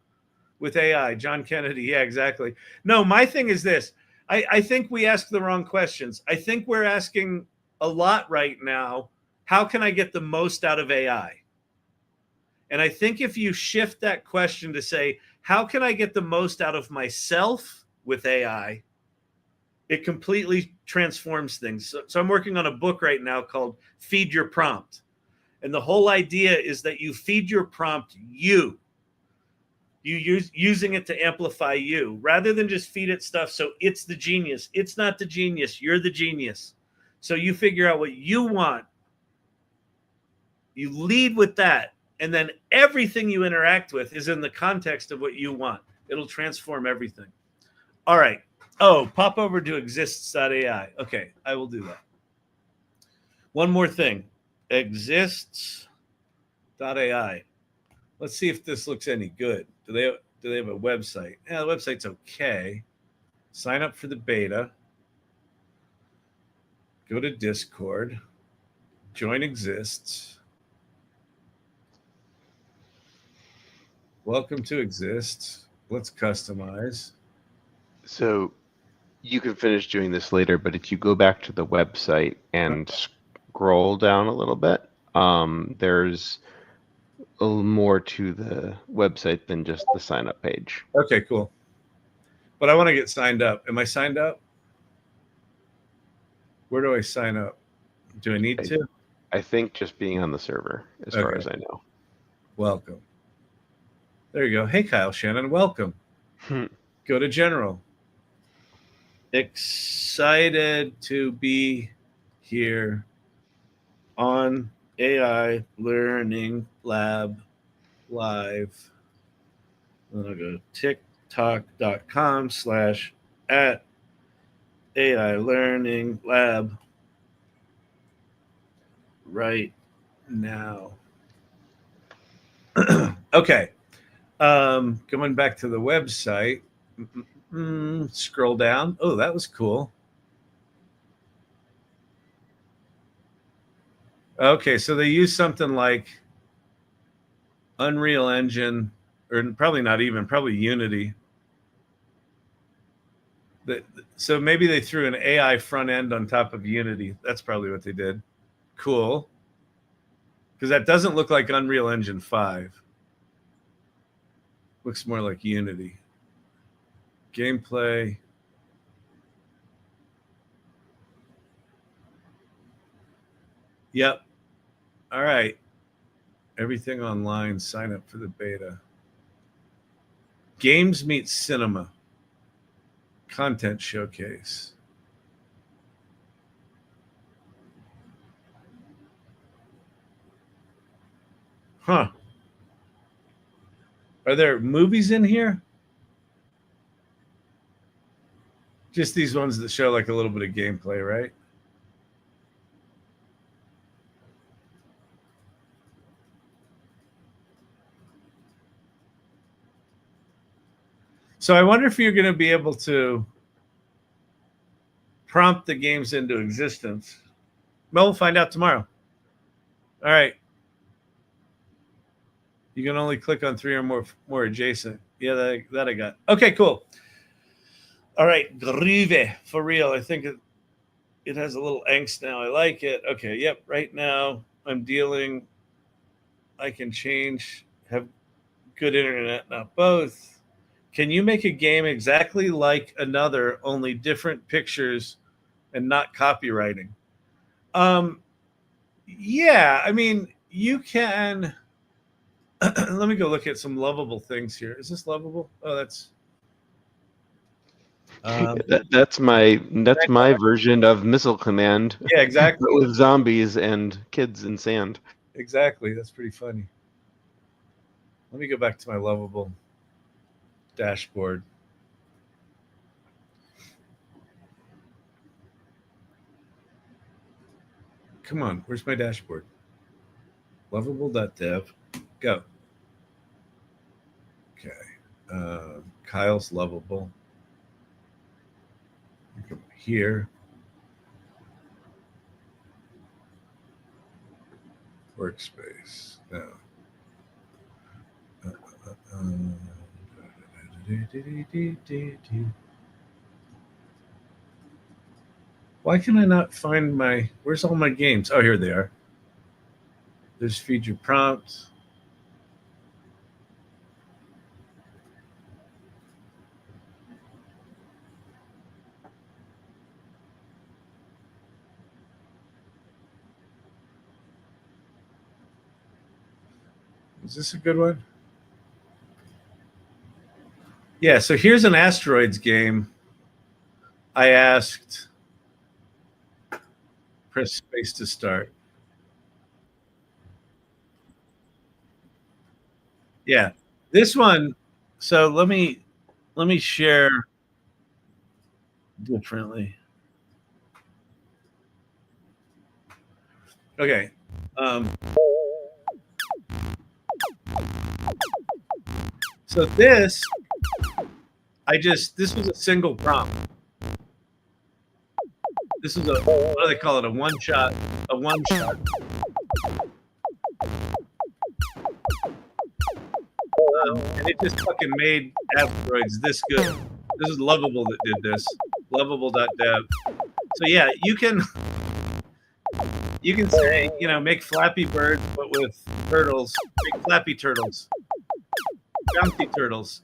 with AI. John Kennedy. Yeah, exactly. No, my thing is this. I think we ask the wrong questions. I think we're asking a lot right now. How can I get the most out of AI? And I think if you shift that question to say, how can I get the most out of myself with AI? It completely transforms things. So I'm working on a book right now called Feed Your Prompt. And the whole idea is that you feed your prompt you using it to amplify you, rather than just feed it stuff so it's the genius. It's not the genius. You're the genius. So you figure out what you want. You lead with that. And then everything you interact with is in the context of what you want. It'll transform everything. All right. Oh, pop over to exists.ai. Okay, I will do that. One more thing. Exists.ai. Let's see if this looks any good. Do they have a website? Yeah, the website's okay. Sign up for the beta. Go to Discord. Join Exists. Welcome to Exists. Let's customize. So you can finish doing this later, but if you go back to the website and scroll down a little bit, there's a little more to the website than just the sign up page. Okay, cool. But I want to get signed up. Am I signed up? Where do I sign up? Do I need to? I think just being on the server, as far as I know. Welcome. There you go. Hey, Kyle Shannon, welcome. Go to General. Excited to be here on AI Learning Lab Live. I'm going to go tiktok.com/@AI Learning Lab right now. Okay. Going back to the website. Scroll down. Oh, that was cool. Okay, so they use something like Unreal Engine, or probably not even, probably Unity. So maybe they threw an AI front end on top of Unity. That's probably what they did. Cool. Because that doesn't look like Unreal Engine 5. Looks more like Unity. Gameplay. Yep. All right. Everything online. Sign up for the beta. Games meet cinema. Content showcase. Huh. Are there movies in here? Just these ones that show like a little bit of gameplay, right? So I wonder if you're going to be able to prompt the games into existence. Well, we'll find out tomorrow. All right. You can only click on 3 or more adjacent. Yeah, that I got. Okay, cool. All right, Groove, for real. I think it has a little angst now. I like it. Okay, yep. Right now, I'm dealing. I can change, have good internet, not both. Can you make a game exactly like another, only different pictures and not copywriting? Yeah, I mean, you can. Let me go look at some lovable things here. Is this lovable? Oh, that's. That's my version of Missile Command. Yeah, exactly. With zombies and kids in sand. Exactly. That's pretty funny. Let me go back to my lovable dashboard. Come on, where's my dashboard? Lovable.dev. Go. Okay. Kyle's lovable. Come here. Workspace. No. Why can I not find my... Where's all my games? Oh, here they are. There's feature prompts. Is this a good one? Yeah, so here's an asteroids game. I asked, press space to start. Yeah, this one. So let me share differently. Okay. So this was a single prompt. This is what do they call it? A one shot. And it just fucking made asteroids this good. This is Lovable that did this. Lovable.dev. So yeah, you can say, make Flappy Bird, but with turtles. Make Flappy Turtles. Bouncy Turtles.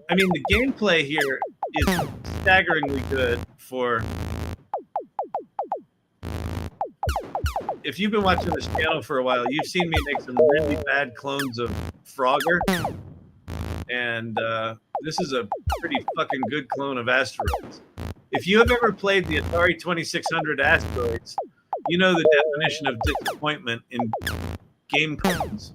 I mean, the gameplay here is staggeringly good for... If you've been watching this channel for a while, you've seen me make some really bad clones of Frogger. And this is a pretty fucking good clone of Asteroids. If you have ever played the Atari 2600 Asteroids, you know the definition of disappointment in game clones.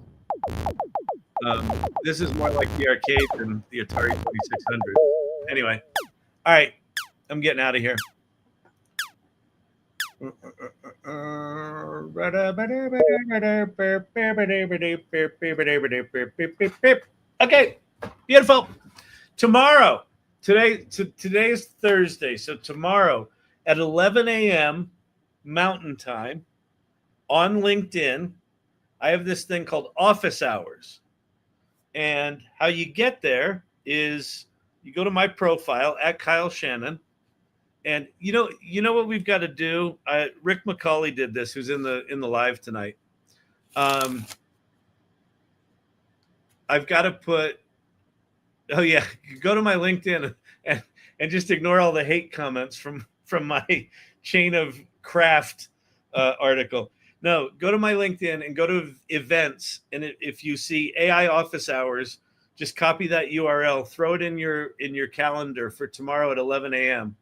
This is more like the arcade than the Atari 2600. Anyway, all right, I'm getting out of here. Okay, beautiful. Today is Thursday, so tomorrow at 11 a.m. Mountain Time on LinkedIn. I have this thing called Office Hours. And how you get there is you go to my profile at Kyle Shannon. And you know what we've got to do? Rick McCauley did this, who's in the live tonight. I've got to put, oh yeah, go to my LinkedIn and just ignore all the hate comments from my Chain of Craft article. No, go to my LinkedIn and go to events. And if you see AI Office Hours, just copy that URL, throw it in your calendar for tomorrow at 11 a.m.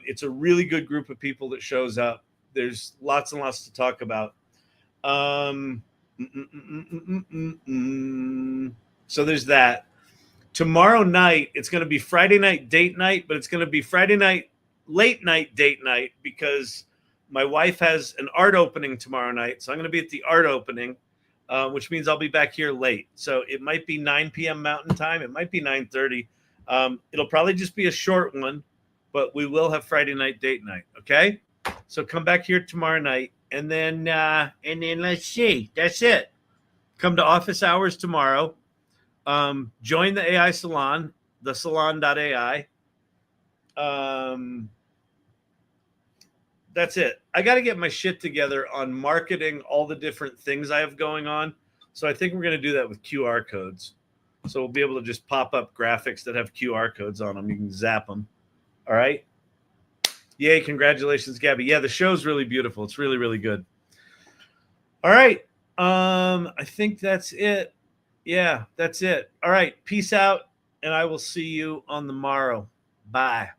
It's a really good group of people that shows up. There's lots and lots to talk about. So there's that. Tomorrow night, it's going to be Friday night date night, but it's going to be Friday night late night date night because my wife has an art opening tomorrow night. So I'm going to be at the art opening, which means I'll be back here late. So it might be 9 p.m. Mountain Time. It might be 9:30. It'll probably just be a short one, but we will have Friday night date night. Okay. So come back here tomorrow night. And then let's see. That's it. Come to Office Hours tomorrow. Join the AI Salon, the salon.ai. That's it. I got to get my shit together on marketing all the different things I have going on. So I think we're going to do that with QR codes. So we'll be able to just pop up graphics that have QR codes on them. You can zap them. All right. Yay. Congratulations, Gabby. Yeah, the show's really beautiful. It's really, really good. All right. I think that's it. Yeah, that's it. All right. Peace out. And I will see you on the morrow. Bye.